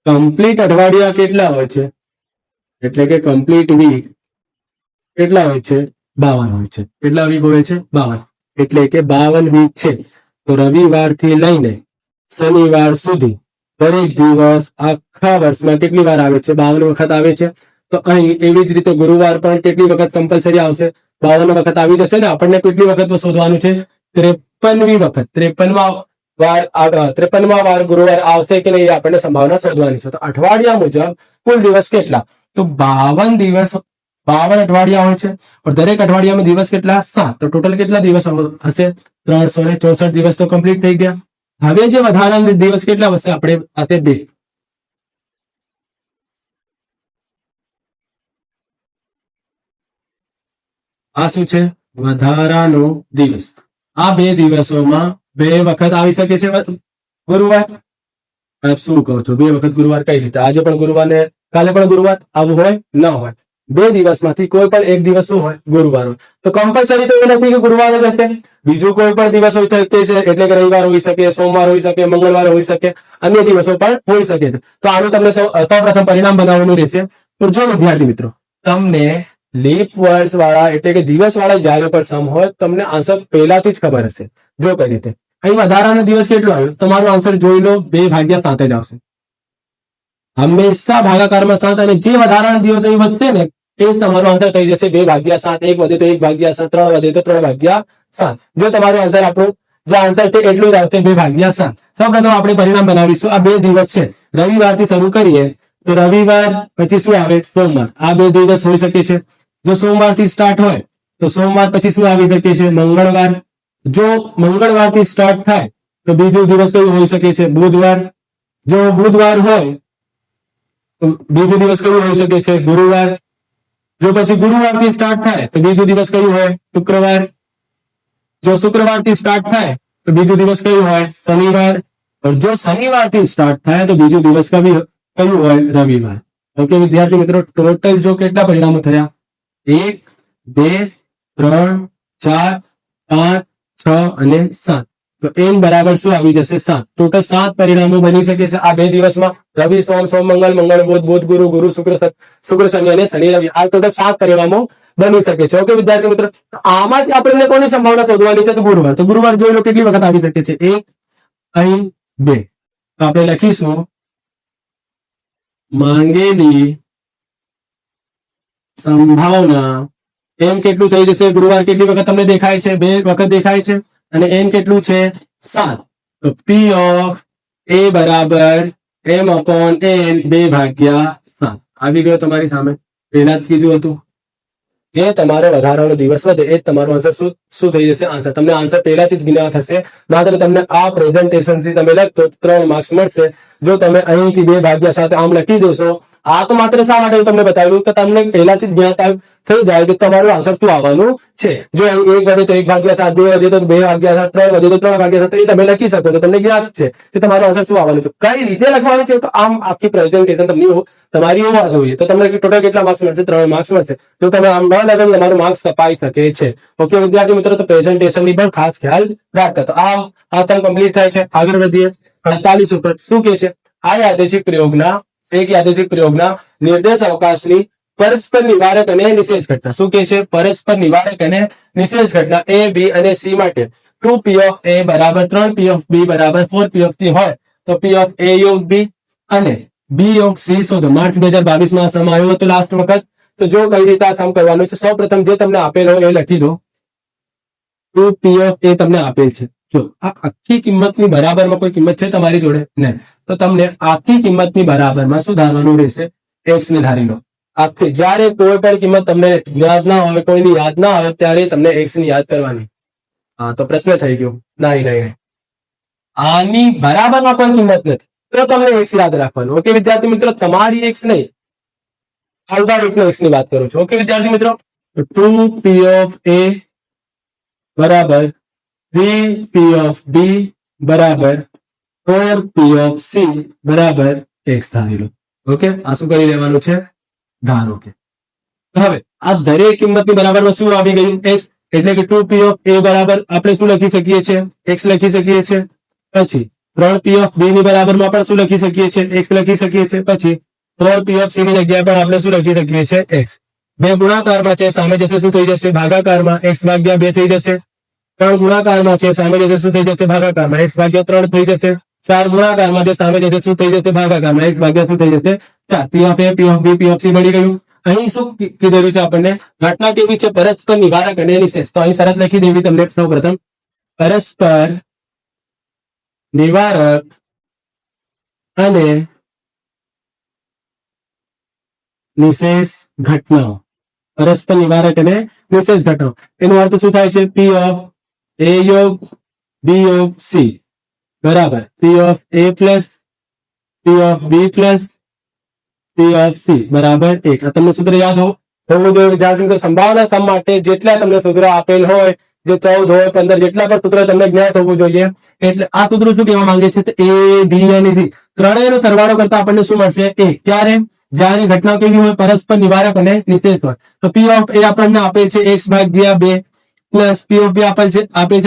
કમ્પ્લીટ અઠવાડિયા કેટલા હોય છે? એટલે કે કમ્પ્લીટ વીક કેટલા હોય છે? 52 હોય છે. કેટલા વીક હોય છે? 52. એટલે કે 52 વીક છે. તો રવિવારથી લઈને શનિવાર સુધી દરેક દિવસ આખા વર્ષમાં કેટલી વાર આવે છે? 52 વખત આવે છે. તો અહીં એવી જ રીતે ગુરુવાર પણ કેટલી વખત કમ્પલસરી આવશે? 52 વખત આવી જશે ને. આપણને કેટલી વખત શોધવાનું છે? 53મી વખત. 53મા વાર ગુરુવાર આવશે કે નહીં આપણને સંભાવના શોધવાની છે. તો અઠવાડિયા મુજબ કુલ દિવસ કેટલા? તો 52 દિવસ, 52 અઠવાડિયા હોય છે. દરેક અઠવાડિયામાં દિવસ કેટલા? 7. તો ટોટલ કેટલા દિવસ હશે? 364 દિવસ તો કમ્પ્લીટ થઈ ગયા. હવે જે વધારાના દિવસ કેટલા હશે? આપણે હશે 2. આ શું છે? વધારાનો દિવસ. આ 2 દિવસોમાં 2 વખત આવી શકે છે ગુરુવાર. આપ શું કહો છો? 2 વખત ગુરુવાર કઈ રીતે? આજે પણ ગુરુવાર ને કાલે પણ ગુરુવાર આવું હોય ન હોય? 2 દિવસમાંથી કોઈ પણ એક દિવસ શું હોય? ગુરુવાર હોય. તો કમ્પલસરી તો એ નથી કે ગુરુવાર જ હશે. બીજું કોઈ પણ દિવસ હોઈ શકે છે, એટલે કે રવિવાર હોઈ શકે, સોમવાર હોઈ શકે, મંગળવાર હોઈ શકે, અન્ય દિવસો પણ હોઈ શકે છે. તો આનું તમને સૌપ્રથમ પરિણામ બનાવવાનું રહેશે. તો જો વિદ્યાર્થી મિત્રો, તમને લીપ વર્ષ વાળા એટલે કે દિવસ વાળા જયારે પણ સમ હોય, તમને આન્સર પહેલાથી જ ખબર હશે. જો કઈ રીતે અહીં વધારાનો દિવસ કેટલો આવ્યો? તમારો આન્સર જોઈ લો, 2/7 જ આવશે. હંમેશા ભાગાકારમાં 7, અને જે વધારાનો દિવસ અહીં વધશે ને એ જ તમારો આન્સર થઈ જશે 2/7. 1 વધે તો 1/7, 3 વધે તો 3/7. જો તમારો આન્સર આપણું જે આન્સર છે એટલું જ આવશે 2/7. સૌપ્રથમ આપણે પરિણામ બનાવીશું. આ 2 દિવસ છે, રવિવારથી શરૂ કરીએ તો રવિવાર પછી શું આવે? સોમવાર. આ 2 દિવસ હોઈ શકે છે. જો સોમવારથી સ્ટાર્ટ હોય તો સોમવાર પછી શું આવી શકે છે? મંગળવાર. જો મંગળવારથી સ્ટાર્ટ થાય તો બીજો દિવસ કયો હોઈ શકે છે? બુધવાર. જો બુધવાર હોય તો બીજો દિવસ કયો હોઈ શકે છે? ગુરુવાર. જો પછી ગુરુવારથી સ્ટાર્ટ થાય તો બીજો દિવસ કયો હોય? શુક્રવાર. જો શુક્રવારથી સ્ટાર્ટ થાય તો બીજો દિવસ કયો હોય? શનિવાર. જો શનિવારથી સ્ટાર્ટ થાય તો બીજો દિવસ કયું હોય? રવિવાર. ઓકે વિદ્યાર્થી મિત્રો, ટોટલ જો કેટલા પરિણામો થયા? 1 2 3 4 5 6 અને 7. તો n બરાબર શું આવી જશે? 7. ટોટલ 7 પરિણામો બની શકે છે આ 2 દિવસમાં. રવિ સોમ, સોમ મંગળ, મંગળ બુધ, બુધ ગુરુ, ગુરુ શુક્ર, શુક્ર શનિ અને શનિ રવિ. આ ટોટલ 7 પરિણામો બની શકે છે. ઓકે વિદ્યાર્થી મિત્રો, આમાંથી આપણને કોની સંભાવના શોધવાની છે? તો ગુરુવાર. તો ગુરુવાર જોઈ લો કેટલી વખત આવી શકે છે? 1, અહીં 2. તો આપણે લખીશું માંગેલી સંભાવના એમ કેટલું થઈ જશે? ગુરુવાર કેટલી વખત તમને દેખાય છે? 2 વખત દેખાય છે. અને એન કેટલું છે? 7. તો પી ઓફ એ બરાબર m/n 2/7 આવી ગયો તમારી સામે. પહેલા જ કીધું હતું, જે તમારો વધારાનો દિવસ વધે એ જ તમારો આન્સર શું થઈ જશે? આન્સર. તમને આન્સર પહેલાથી જ જ્ઞાત હશે. માત્ર તમને આ પ્રેઝન્ટેશન થી તમે લખતો 3 માર્ક્સ મળશે. જો તમે અહીંથી 2/7 આમ લખી દેશો. આ તો માત્ર શા માટે તમને બતાવ્યું કે તમને પહેલાથી જ જ્ઞાત થઈ જાય કે તમારું આન્સર શું આવવાનું છે. જો 1 વધે તો 1/7, 2 વધે તો 2/7, 3 વધે તો 3/7, એ તમે લખી શકો તો તમને જ્ઞાત છે કે તમારો આન્સર શું આવવાનું છે. કઈ રીતે લખવાનું છે? તો આમ આખી પ્રેઝન્ટેશન તમારી હોવા જોઈએ. તો તમને ટોટલ કેટલા માર્ક્સ મળશે? 3 માર્ક્સ મળશે. જો તમે આમ ન લખો તો તમારું માર્ક્સ કપાઈ શકે છે. ઓકે વિદ્યાર્થી મિત્રો, તો પ્રેઝન્ટેશન ની પણ ખાસ ખ્યાલ રાખતા. તો આ સમ કમ્પ્લીટ થાય છે. આગળ વધીએ 48 ઉપર. શું કે છે? આ યાદચ્છિક પ્રયોગના નિર્દેશ અવકાશની પરસ્પર નિવારક અને નિષેધ ઘટના. શું કે છે? પરસ્પર નિવારક અને નિષેધ ઘટના a, b અને c માટે 2p of a બરાબર 3p of b બરાબર 4p of c હોય તો p of a યોગ b અને b યોગ c શોધો. માર્ચ 2022 માં સમ આવ્યો હતો લાસ્ટ વખત. તો જો કઈ રીતે આ સમ કરવાનું છે, સૌપ્રથમ જે તમને આપેલો એ લખી દો. 2p of a તમને આપેલ છે. જો આ આખી કિંમતની બરાબરમાં કોઈ કિંમત છે તમારી જોડે? નહીં. તો તમને આખી કિંમતની બરાબરમાં શું ધારવાનું રહેશે? x ને ધારી લો. આખી જ્યારે કોઈ પણ કિંમત તમને યાદ ના હોય, કોઈની યાદ ના આવે ત્યારે તમને x ની યાદ કરવાની. હા, તો પ્રશ્ન થઈ ગયો. નહીં, આની બરાબરમાં કોઈ કિંમત નથી તો તમને x યાદ રાખવાનું. ઓકે વિદ્યાર્થી મિત્રો, તમારી x નહીં, આલ્ફાબેટનો x ની વાત કરું છું. ઓકે વિદ્યાર્થી મિત્રો, 2p of a બરાબર 3p of b બરાબર 4p of c બરાબર x ધારી લો. ઓકે, આ શું કરી લેવાનું છે? ધારો કે. હવે આ દરેક કિંમતની બરાબરમાં શું આવી ગયું? x. એટલે કે 2p of a બરાબર આપણે શું લખી શકીએ છીએ? x લખી શકીએ છીએ. પછી 3p of b ની બરાબરમાં પણ શું લખી શકીએ છીએ? x લખી શકીએ છીએ. પછી 4p of c ની જગ્યાએ પણ આપણે શું લખી શકીએ છીએ? x. 2 ગુણાકારમાં છે, સામે જશે શું થઈ જશે? ભાગાકારમાં. x/2 થઈ જશે. 3 ગુણાકારમાં છે, સામે જશે શું થઈ જશે? ભાગાકારમાં. x/3 થઈ જશે. 4 ગુણાકારમાં છે, સામે જશે શું થઈ જશે? ભાગાકારમાં. x/2 શું થઈ જશે? 4. p of a, p of b, p of c મળી ગયું. અહીં શું કીધેલું છે આપણને? ઘટના કેવી છે? પરસ્પર નિવારક અને નિષેધ. તો અહીં શરત લખી દેવી તમને સૌપ્રથમ. પરસ્પર નિવારક અને નિષેધ ઘટનાઓ. પરસ્પર નિવારક અને નિષેધ ઘટનાઓ એનો અર્થ શું થાય છે? p of a યોગ b યોગ c બરાબર p of a plus p of b plus p of c બરાબર 1. આ તમને સૂત્ર યાદ હોવું જોઈએ વિદ્યાર્થી મિત્રો. સંભાવના સમ માટે જેટલા તમને સૂત્ર આપેલ હોય, જે 14 હોય 15 જેટલા પણ સૂત્ર તમને જ્ઞાત હોવું જોઈએ. એટલે આ સૂત્ર શું કહેવા માંગે છે? a b અને c ત્રણેયનો સરવાળો કરતા આપણને શું મળશે? 1. ક્યારે? જ્યારે ઘટના કેવી હોય? પરસ્પર નિવારક અને નિશેષ હોય. તો પી ઓફ એ આપણને આપેલ છે x ભાગ્યા 2 પ્લસ પી ઓફ બી આપેલ છે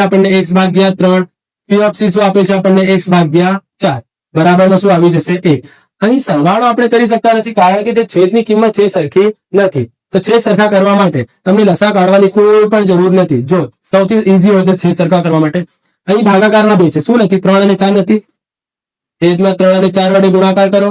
આપણને x ભાગ્યા 3, પી ઓફ સી શું આપેલ છે આપણને x ભાગ્યા 4, બરાબરમાં શું આવી જશે? 1. અહીં સરવાળો આપણે કરી શકતા નથી કારણ કે જે છેદની કિંમત છે સરખી નથી. તો છેદ સરખા કરવા માટે તમને લસા કાઢવાની કોઈ પણ જરૂર નથી. જો સૌથી ઈઝી હોય તો છેદ સરખા કરવા માટે અહીં ભાગાકારના 2 છે. શું નથી? 3 અને 4 નથી. છેદમાં 3 અને 4 વડે ગુણાકાર કરો,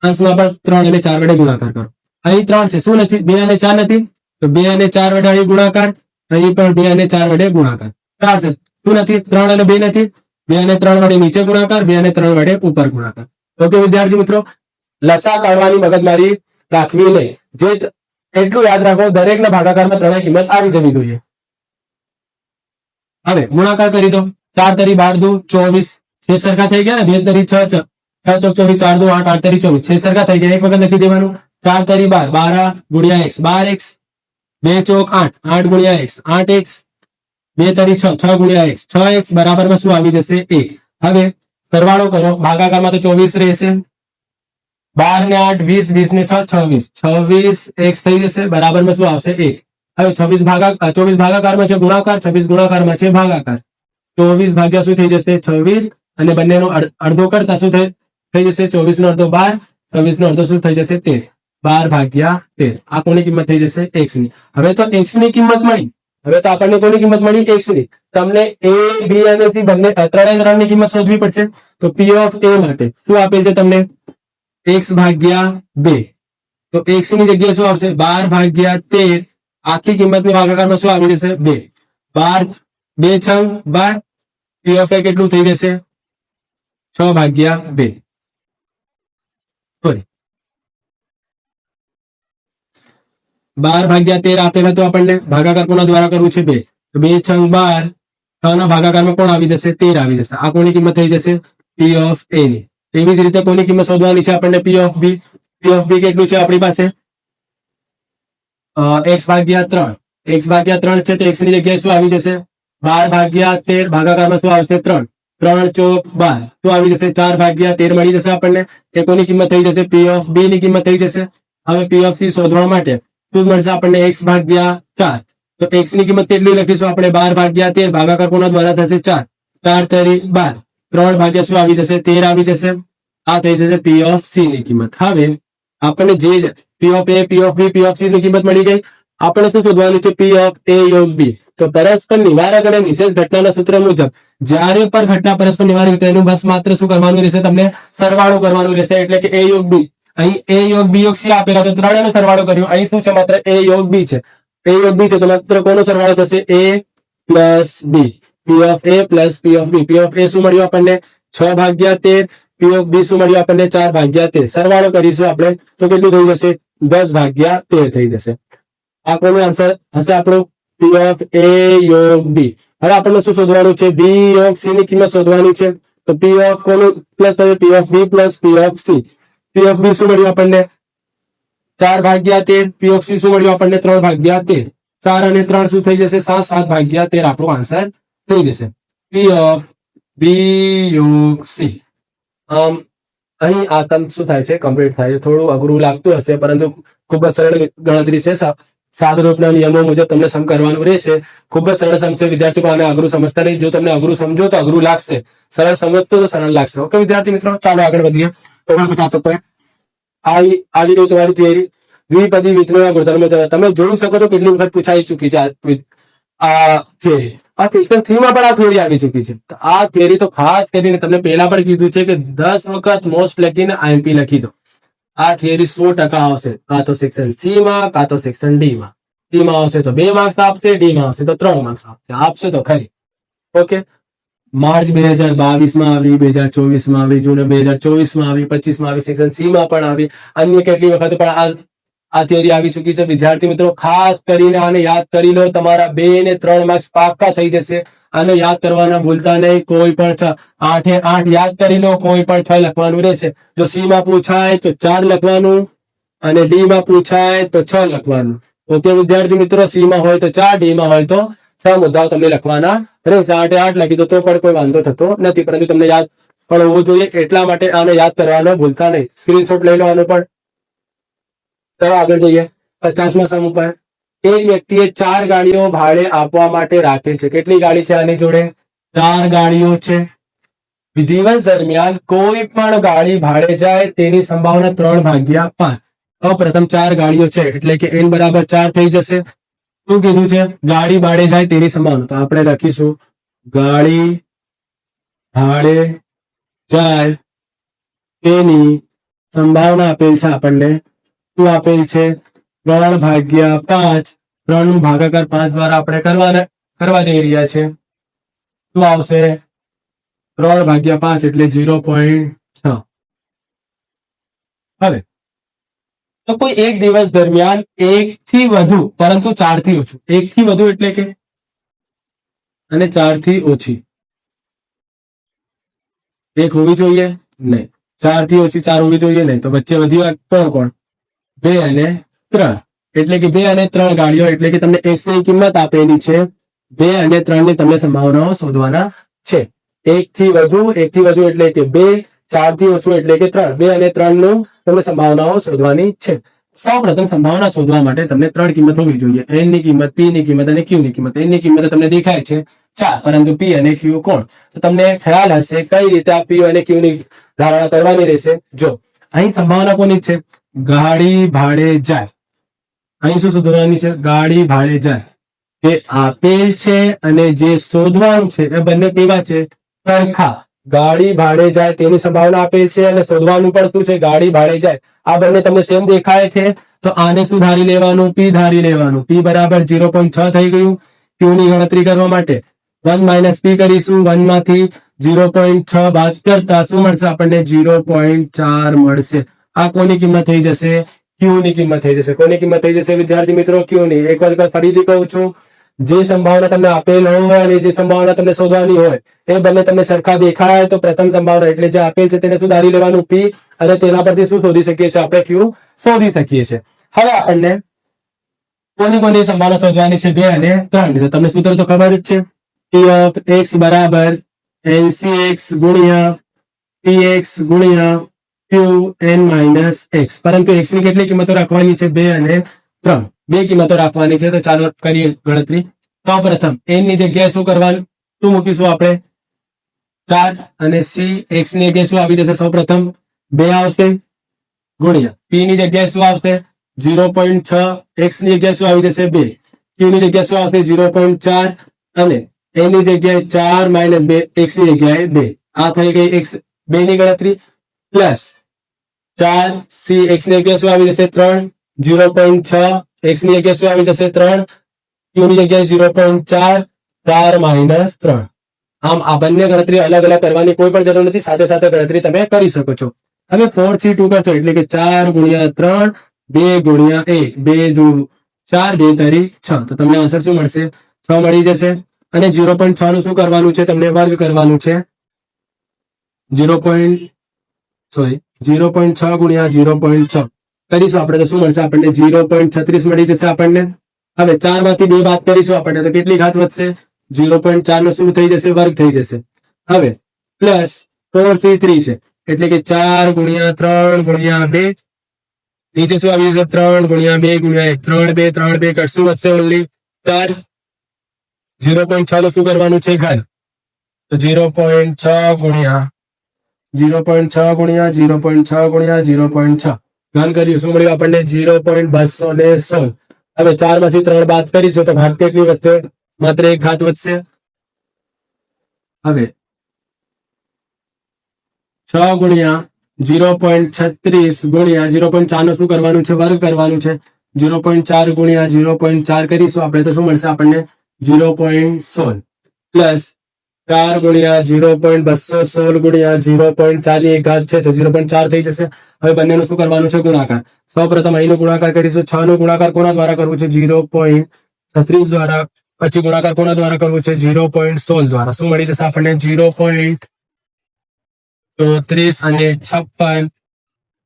અંશમાં પણ 3 અને 4 વડે ગુણાકાર કરો. અહીં 3 છે. શું નથી? 2 અને 4 નથી. તો 2 અને 4 વડે અહીં ગુણાકાર, અહીં પણ 2 અને 4 વડે ગુણાકાર. 4 છે. શું નથી? 3 અને 2 નથી. 2 અને 3 વડે નીચે ગુણાકાર, 2 અને 3 વડે ઉપર ગુણાકાર. ઓકે વિદ્યાર્થી મિત્રો, લસા કાઢવાની મગજમારી રાખવી નહીં. જે એટલું યાદ રાખો, દરેકના ભાગાકારમાં ત્રણેય કિંમત આવી જવી જોઈએ. હવે ગુણાકાર કરી દો. 4 તરી 12 દુ 24, છેદ સરખા થઈ ગયા ને. 2 તરી 6 6 ચોક 24, 4 દુ 8 8 તરી 24, છેદ સરખા થઈ ગયા. એક વખત લખી દેવાનું. 4 તરી 12 12 ગુણ્યા x 12x, 2 ચોક 8 8 ગુણ્યા x 8x, 2 તરી 6 6 ગુણ્યા x 6x, બરાબરમાં શું આવી જશે? 1. હવે સરવાળો કરો. ભાગાકારમાં તો 24 રહેશે. 12 ને 8 20, 20 ને 6 26, 26 x થઈ જશે. બરાબરમાં શું આવશે? 1. હવે 24 ભાગાકારમાં છે ગુણાકાર, 26 ગુણાકારમાં છે ભાગાકાર. 24 ભાગ્યા શું થઈ જશે? 26, અને બંનેનો અડધો કરતા શું થઈ જશે? 24 નો અડધો 12, 26 નો અડધો શું થઈ જશે? 13. 12 ભાગ્યા 13. આ કોની કિંમત થઈ જશે? x ની. હવે તો x ની કિંમત મળી. હવે તો આપણને કોની કિંમત મળી? x ની. તમને a b અને c બંને ત્રણેયની કિંમત શોધવી પડશે. તો p ઓફ a માટે શું આપેલ છે તમને? x ભાગ્યા 2. તો x ની જગ્યાએ શું આવશે? 12 ભાગ્યા 13. આખી કિંમતની ભાગાકારમાં શું આવી જશે? 2. 12 2 6 12. p ઓફ a કેટલું થઈ જશે? 6 ભાગ્યા 2. સોરી, 12 ભાગ્યા 13 આપેલા તો આપણને ભાગાકાર કોના દ્વારા કરવું છે? 2. તો 2 6 12. 6 ના ભાગાકારમાં કોણ આવી જશે? 13 આવી જશે. આ કોની કિંમત થઈ જશે? p ઓફ a ની. એવી જ રીતે કોની કિંમત શોધવાની છે આપણને? p of b. p of b કેટલું છે આપણી પાસે? x ભાગ્યા 3. x ભાગ્યા 3 છે તો x ની જગ્યાએ શું આવી જશે? 12 ભાગ્યા 13. ભાગાકારમાં શું આવશે? 3. 3 ચોક 12. શું આવી જશે? 4 ભાગ્યા 13 મળી જશે આપણને. એ કોની કિંમત થઈ જશે? p ઓફ b ની કિંમત થઈ જશે. હવે p ઓફ c શોધવા માટે શું મળશે આપણને? x ભાગ્યા 4. તો x ની કિંમત કેટલી લખીશું આપણે? 12 ભાગ્યા 13. ભાગાકાર કોના દ્વારા થશે? 4. 4 તરી 12. 3 ભાગ્યા શું આવી જશે? 13 આવી જશે. આ થઈ જશે p ઓફ c ની કિંમત. હવે આપણને જે p of a, p of b, p of c ની કિંમત મળી ગઈ. આપણે શું શોધવાનું છે? p ઓફ a યોગ b. તો પરસ્પર નિવારક અને નિશેષ ઘટનાના સૂત્ર મુજબ જ્યારે પર ઘટના પરસ્પર નિવારક તેનું બસ માત્ર શું કરવાનું રહેશે? તમને સરવાળો કરવાનું રહેશે. એટલે કે a યોગ b. અહીં a યોગ b યોગ c આપેલા તો ત્રણેયનો સરવાળો કર્યો. અહીં શું છે? માત્ર a યોગ b છે. a યોગ b છે તો માત્ર કોનો સરવાળો થશે? a plus b. p of a plus p of b. p of a શું મળ્યું આપણને? 6 ભાગ્યા 13. p ઓફ b શું મળ્યું આપણને? 4 ભાગ્યા 13. સરવાળો કરીશું આપણે તો કેટલું થઈ જશે? 10 ભાગ્યા 13 થઈ જશે. આ કોનો આન્સર હશે આપણું? p ઓફ a યોગ b. હવે આપણને શું શોધવાનું છે? b યોગ c ની કિંમત શોધવાની છે. તો p ઓફ કોનું પ્લસ થશે? p of b plus p of c. p of b શું મળ્યું આપણને? 4 ભાગ્યા 13. p ઓફ c શું મળ્યું આપણને? 3 ભાગ્યા 13. 4 અને 3 શું થઈ જશે? 7 7 ભાગ્યા 13 આપણો આન્સર થઈ જશે. p ઓફ b યોગ c. અહીં આ સમ શું થાય છે? કમ્પ્લીટ થાય છે. થોડું અઘરું લાગતું હશે પરંતુ ખૂબ જ સરળ ગણતરી છે. સાદરૂપના નિયમો મુજબ તમને સમ કરવાનું રહેશે. ખૂબ જ સરળ સમ છે વિદ્યાર્થીઓ. આને અઘરું સમજતા નહીં. જો તમને અઘરું સમજો તો અઘરું લાગશે, સરળ સમજતો તો સરળ લાગશે. ઓકે વિદ્યાર્થી મિત્રો, ચાલો આગળ વધીએ. 49 પર આવી ગઈ તમારી થિયરી. દ્વિપદી વિતરણના ગુણધર્મો. તમે જોઈ શકો છો કેટલી વખત પૂછાઈ ચૂકી છે આ થિયરી. આ સેક્શન સી માં પણ આ થિયરી આવી ચૂકી છે. તો આ થિયરી તો ખાસ કરીને તમને પહેલા પણ કીધું છે કે 10 વખત મોસ્ટ લખીને આઈએમપી લખી દો. આ થિયરી 100% આવશે. કાં તો સેક્શન સી માં કાં તો સેક્શન ડી માં. સી માં આવશે તો 2 માર્ક્સ આપશે, ડી માં આવશે તો 3 માર્ક્સ આપશે તો ખરી. ઓકે, માર્ચ 2022 માં આવી, 2024 માં આવી, જૂન 2024 માં આવી, 25 માં આવી, સેક્શન સી માં પણ આવી, અન્ય કેટલી વખત પણ આ થિયરી આવી ચૂકી છે. વિદ્યાર્થી મિત્રો ખાસ કરીને આને યાદ કરી લો. તમારા 2 ને 3 માર્ક્સ પાક્કા થઈ જશે. આને યાદ કરવાના ભૂલતા નહીં. કોઈ પણ 8 એ 8 યાદ કરી લો. કોઈ પણ 6 લખવાનું રહેશે. જો સી માં પૂછાય તો 4 લખવાનું અને ડી માં પૂછાય તો 6 લખવાનું. ઓકે વિદ્યાર્થી મિત્રો, સી માં હોય તો 4, ડી માં હોય તો 6 મુદ્દાઓ તમને લખવાના રહેશે. 8 એ 8 લખી દો તો પણ કોઈ વાંધો થતો નથી. પરંતુ તમને યાદ પણ હોવું જોઈએ. એટલા માટે આને યાદ કરવાનો ભૂલતા નહીં. સ્ક્રીનશોટ લઈ લો આનો પણ. ચલો આગળ જઈએ 50મા સમ ઉપર. એક વ્યક્તિએ 4 ગાડીઓ ભાડે આપવા માટે રાખેલ છે. કેટલી ગાડી છે આની જોડે? 4 ગાડીઓ છે. દિવસ દરમિયાન કોઈ પણ ગાડી ભાડે જાય તેની સંભાવના 3/5. પ્રથમ 4 ગાડીઓ છે એટલે કે n બરાબર 4 થઈ જશે. શું કીધું છે? ગાડી ભાડે જાય તેની સંભાવના. તો આપણે લખીશું ગાડી ભાડે જાય તેની સંભાવના આપેલ છે આપણને. શું આપેલ છે? 3/5. 3 નું ભાગાકાર 5 દ્વારા આપણે કરવા જઈ રહ્યા છે. શું આવશે? 3/5 એટલે 0.6. હવે તો કોઈ એક દિવસ દરમિયાન 1 થી વધુ પરંતુ 4 થી ઓછું. 1 થી વધુ એટલે કે અને 4 થી ઓછી. 1 હોવી જોઈએ નહીં, 4 થી ઓછી 4 હોવી જોઈએ નહીં. તો વચ્ચે વધી કોણ? 2 અને 3. એટલે કે 2 અને 3 ગાડીઓ. એટલે કે તમને x ની કિંમત આપેલી છે. 2 અને 3 ની તમને સંભાવનાઓ શોધવાના છે. 1 થી વધુ એટલે કે 2, 4 થી ઓછું એટલે કે 3. 2 અને 3 નું તમને સંભાવનાઓ શોધવાની છે. સૌપ્રથમ સંભાવના શોધવા માટે તમને 3 કિંમત હોવી જોઈએ. n ની કિંમત, p ની કિંમત અને q ની કિંમત. n ની કિંમત તમને દેખાય છે 4, પરંતુ p અને q કોણ? તો તમને ખ્યાલ હશે કઈ રીતે આ p અને q ની ધારણા કરવાની રહેશે. જો અહીં સંભાવના કોની છે? ગાડી ભાડે જાય. અહીં શું શોધવાની છે? ગાડી ભાડે જાય. જે આપેલ છે અને જે શોધવાનું છે એ બંને કેવા છે? સરખા. ગાડી ભાડે જાય તેની સંભાવના આપેલ છે અને શોધવાનું પણ શું છે? ગાડી ભાડે જાય. આ બંને તમને સેમ દેખાય છે તો આને શું ધારી લેવાનું? p ધારી લેવાનું. p બરાબર 0.6 થઈ ગયું. q ની ગણતરી કરવા માટે 1 - p કરીશું. 1 માંથી 0.6 બાદ કરતા શું મળશે આપણને? 0.4 મળશે. આ કોની કિંમત થઈ જશે? q ની કિંમત થઈ જશે. કોની કિંમત થઈ જશે વિદ્યાર્થી મિત્રો? q ની. એક વાર ફરીથી કહું છું, જે સંભાવના તમને આપેલ હોય અને જે સંભાવના તમને શોધવાની હોય એ બંને તમને સરખા દેખાય તો પ્રથમ સંભાવના એટલે જે આપેલ છે તેને શું ધારી લેવાનું? p. અને તેના પરથી શું શોધી શકીએ છીએ આપણે? q શોધી શકીએ છીએ. હવે આપણને કોની સંભાવના શોધવાની છે? 2 અને 3. તો તમને સૂત્ર તો ખબર જ છે. p of x બરાબર lcx ગુણ્યા px ગુણ્યા qn - x. પરંતુ x ની કેટલી કિંમતો રાખવાની છે? 2 અને 3. 2 કિંમતો રાખવાની છે. તો ચાલો કરીએ ગણતરી. તો પ્રથમ n ની જગ્યાએ શું કરવાનું? શું મૂકીશું આપણે? 4 અને c. x ની જગ્યાએ શું આવી જશે? સૌ પ્રથમ 2 આવશે ગુણ્યા p ની જગ્યાએ શું આવશે? 0.6. x ની જગ્યાએ શું આવી જશે? 2. q ની જગ્યાએ શું આવશે? 0.4. અને n ની જગ્યાએ 4 - 2. x ની જગ્યાએ 2. આ થઈ ગઈ x 2 ની ગણતરી. Plus 4 c. x ની જગ્યાએ શું આવી જશે? 3. 0.6. x ની જગ્યાએ શું આવી જશે? 3. q ની જગ્યાએ 0.4. 4 - 3. આમ આ બંને ગણતરી અલગ અલગ કરવાની કોઈ પણ જરૂર નથી. સાથે સાથે ગણતરી તમે કરી શકો છો. હવે 4c2 કરશો એટલે કે 4 × 3, 2 × 1, 2 દુ 4, 2 તરી 6. તો તમને આન્સર શું મળશે? 6 મળી જશે. અને 0.6 નું શું કરવાનું છે? તમને વર્ગ કરવાનું છે. 0.6 × 0.6 કરીશું આપણે તો શું મળશે આપણને? 0.36 મળી જશે આપણને. હવે 4 માંથી 2 બાદ કરીશું આપણને તો કેટલી ઘાત વધશે? 0.4 નો શું થઈ જશે? વર્ગ થઈ જશે. હવે પ્લસ 4c3 છે એટલે કે 4 × 3 × 2. નીચે શું આવી જશે? 3 × 2 × 1. 3 2 3 2 કરશું વધશે ઓનલી 4. 0.6 નું શું કરવાનું છે? ઘન. તો 0.6 × 0.6 ઘન કર્યું. શું મળ્યું આપણને? 0.216. હવે 4 માંથી 3 બાદ કરીશું તો ઘાત કેટલી વધશે? માત્ર 1 ઘાત વધશે. હવે 6 × 0.36 ગુણ્યા 0.4 નું શું કરવાનું છે? વર્ગ કરવાનું છે. 0.4 × 0.4 કરીશું આપણે તો શું મળશે આપણને? 0.16 પ્લસ 4 × 0.216 ગુણ્યા 0.4 ની 1 ઘાત છે તો 0.4 થઈ જશે. હવે બંનેનું શું કરવાનું છે? ગુણાકાર. સૌપ્રથમ અહીંનો ગુણાકાર કરીશું. 6 નો ગુણાકાર કોના દ્વારા કરવું છે? 0.36 દ્વારા. પછી ગુણાકાર કોના દ્વારા કરવું છે? 0.16 દ્વારા. શું મળી જશે આપણને? 0.34 અને 56.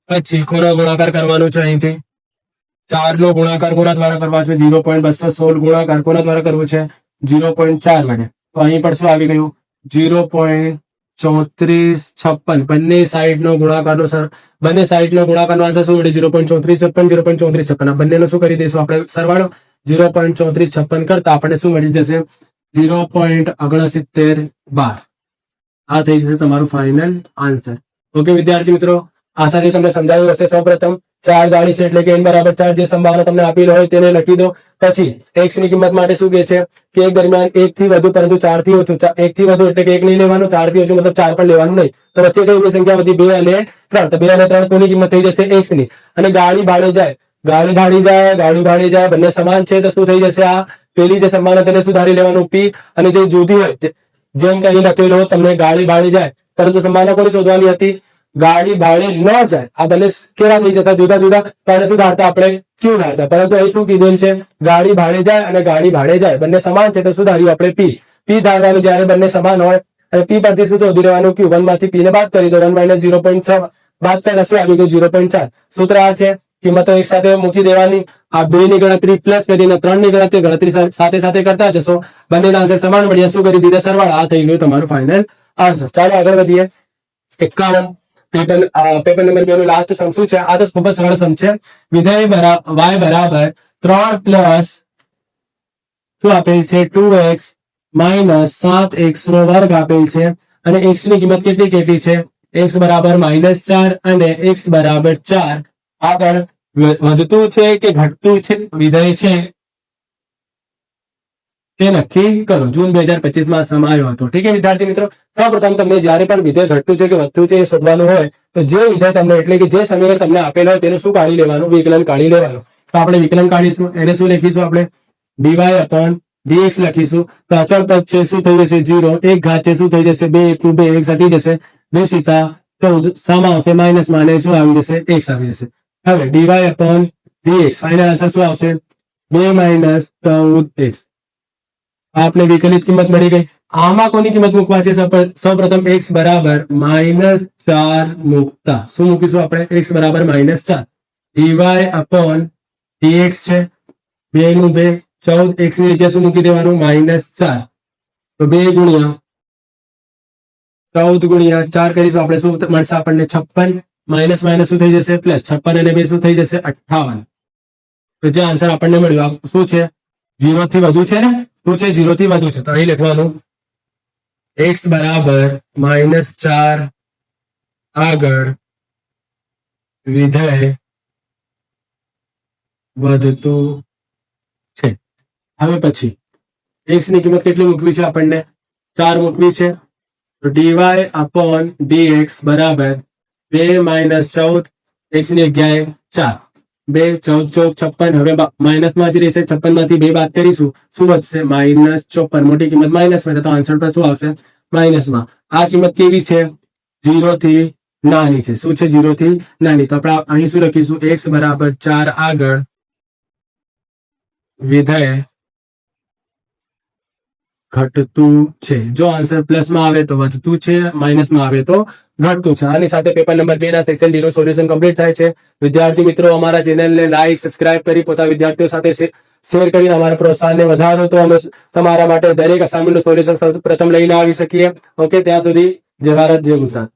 પછી કોનો ગુણાકાર કરવાનો છે? અહીંથી 4 નો ગુણાકાર કોના દ્વારા કરવા છે? 0.216 ગુણાકાર કોના દ્વારા કરવું છે? 0.4 વડે. તો અહીં પણ શું આવી ગયું? 0.4 3456 બંને સાઈડનો ગુણાકારનો આન્સર શું મળે? 0.3456 0.3456 આ બંનેનો શું કરી દઈશું આપણે સરવાળો? 0.3456 કરતા આપણને શું મળી જશે? 0.6912 આ થઈ જશે તમારું ફાઇનલ આન્સર. ઓકે વિદ્યાર્થી મિત્રો, આશા છે તમને સમજાયું હશે. સૌપ્રથમ 4 ગાડી છે એટલે કે n બરાબર 4 જે સંભાવના તમને આપેલ હોય તેને લખી દો. પછી x ની કિંમત માટે શું કહે છે કે એક દરમિયાન 1 થી વધુ પરંતુ 4 થી ઓછું. 1 થી વધુ એટલે કે 1 નહીં લેવાનું, 4 થી ઓછું મતલબ 4 પણ લેવાનું નહીં. તો વચ્ચે કઈ બે સંખ્યા વધી? 2 અને 3. તો 2 અને 3 કોની કિંમત થઈ જશે? x ની. અને ગાડી ભાડે જાય બંને સમાન છે તો શું થઈ જશે? આ પેલી જે સંભાવના તેને સુધારી લેવાનું p, અને જે જુદી હોય જેમ કે અહીં લખેલો તમને ગાડી ભાડે જાય પરંતુ સંભાવના કોની શોધવાની હતી? ગાડી ભાડે ન જાય. આ બંને કેવા થઈ જતા? જુદા જુદા. તો આને શું ધારતા આપણે? ક્યુ ધારતા. પરંતુ અહીં શું કીધેલ છે? ગાડી ભાડે જાય અને ગાડી ભાડે જાય બંને સમાન છે તો શું ધાર્યું આપણે? p ધારવાનું. જયારે બંને સમાન હોય અને p પરથી શું શોધી લેવાનું? q. 1 માંથી p ને બાદ કરી દો. 1 - 0.6 બાદ કર્યા શું આવ્યું? 0.4. સૂત્ર આ છે. કિંમતો એક સાથે મૂકી દેવાની. આ 2 ની ગણતરી પ્લસ કરીને 3 ની ગણતરી સાથે સાથે કરતા જશો. બંનેના આન્સર સમાન મળ્યા. શું કરી દીધા? સરવાળા. આ થઈ ગયું તમારું ફાઇનલ આન્સર. ચાલો આગળ વધીએ. 51 પેપર નંબર 2 નું લાસ્ટ સમ શું છે? આ તો ખૂબ જ સરળ સમ છે. વિધેય y બરાબર 3 પ્લસ શું આપેલ છે? 2x માઇનસ 7x નો વર્ગ આપેલ છે. અને x ની કિંમત કેટલી છે? x બરાબર -4 અને x બરાબર 4. આગળ વધતું છે કે ઘટતું છે વિધેય છે તે નક્કી કરો. જૂન 2025 માં સમ આવ્યો હતો. ઠીક છે વિદ્યાર્થી મિત્રો, સૌપ્રથમ તમને જ્યારે પણ વિધેય ઘટતું છે કે વધતું છે એ શોધવાનું હોય તો જે વિધેય તમને એટલે કે જે સમીકરણ તમને આપેલ હોય તેનું શું કાઢી લેવાનું? વિકલન કાઢી લેવાનું. તો આપણે વિકલન કાઢીશું. એને શું લખીશું આપણે? dy/dx લખીશું. તો અચળ પદ છે શું થઈ જશે? 0. એક ઘાત છે શું થઈ જશે? 2 * 2 1 હટી જશે. 2 સીતા 14 સમ આવશે માઇનસ માં અને શું આવી જશે? x આવી જશે. હવે dy/dx ફાઇનલ આન્સર શું આવશે? 2 - 14x. આપને વિકલિત કિંમત મળી ગઈ. આમાં કોની કિંમત મૂકવા છે? સૌપ્રથમ x બરાબર -4 મૂકતા શું મૂકીશું આપણે? x બરાબર -4. dy/dx છે 2 નું 2 14. x ની જગ્યાએ શું મૂકી દેવાનું? -4. તો 2 ગુણ્યા 14 ગુણ્યા 4 કરીશું આપણે. શું મળશે આપણને? 56. માઇનસ માઇનસ શું થઈ જશે? પ્લસ. 56 અને 2 શું થઈ જશે? 58. તો જે આન્સર આપણને મળ્યું શું છે? 0 થી વધુ છે ને? શું છે? 0 થી વધુ છે. તો અહીં લખવાનું x બરાબર -4 આગળ વિધેય વધતું છે. હવે પછી x ની કિંમત કેટલી મૂકવી છે આપણને? 4 મૂકવી છે. તો dy/dx બરાબર 2 - 14 x ની જગ્યાએ 4. 2 14 ચોક 56. હવે માઇનસ માં જ રહેશે. 56 માંથી 2 બાદ કરીશું. શું વધશે? -54. મોટી કિંમત માઇનસ માં છે તો આન્સર પર શું આવશે? માઇનસ માં. આ કિંમત કેવી છે? 0 થી નાની છે. શું છે? 0 થી નાની. તો આપણે અહીં શું લખીશું? x બરાબર 4 આગળ વિધેય ઘટતું છે. જો આન્સર પ્લસ માં આવે તો વધતું છે, માઇનસ માં આવે તો ઘટતું છે. આની સાથે પેપર નંબર 2 ના સેક્શન ડી નું સોલ્યુશન કમ્પ્લીટ થાય છે. વિદ્યાર્થી મિત્રો અમારા ચેનલને લાઈક સબસ્ક્રાઇબ કરી પોતા વિદ્યાર્થીઓ સાથે શેર કરીને અમારા પ્રોત્સાહનને વધારો તો અમે તમારા માટે દરેક અસાઇનમેન્ટનું સોલ્યુશન પ્રથમ લઈને આવી શકીએ. ઓકે, ત્યાં સુધી જય ભારત જય ગુજરાત.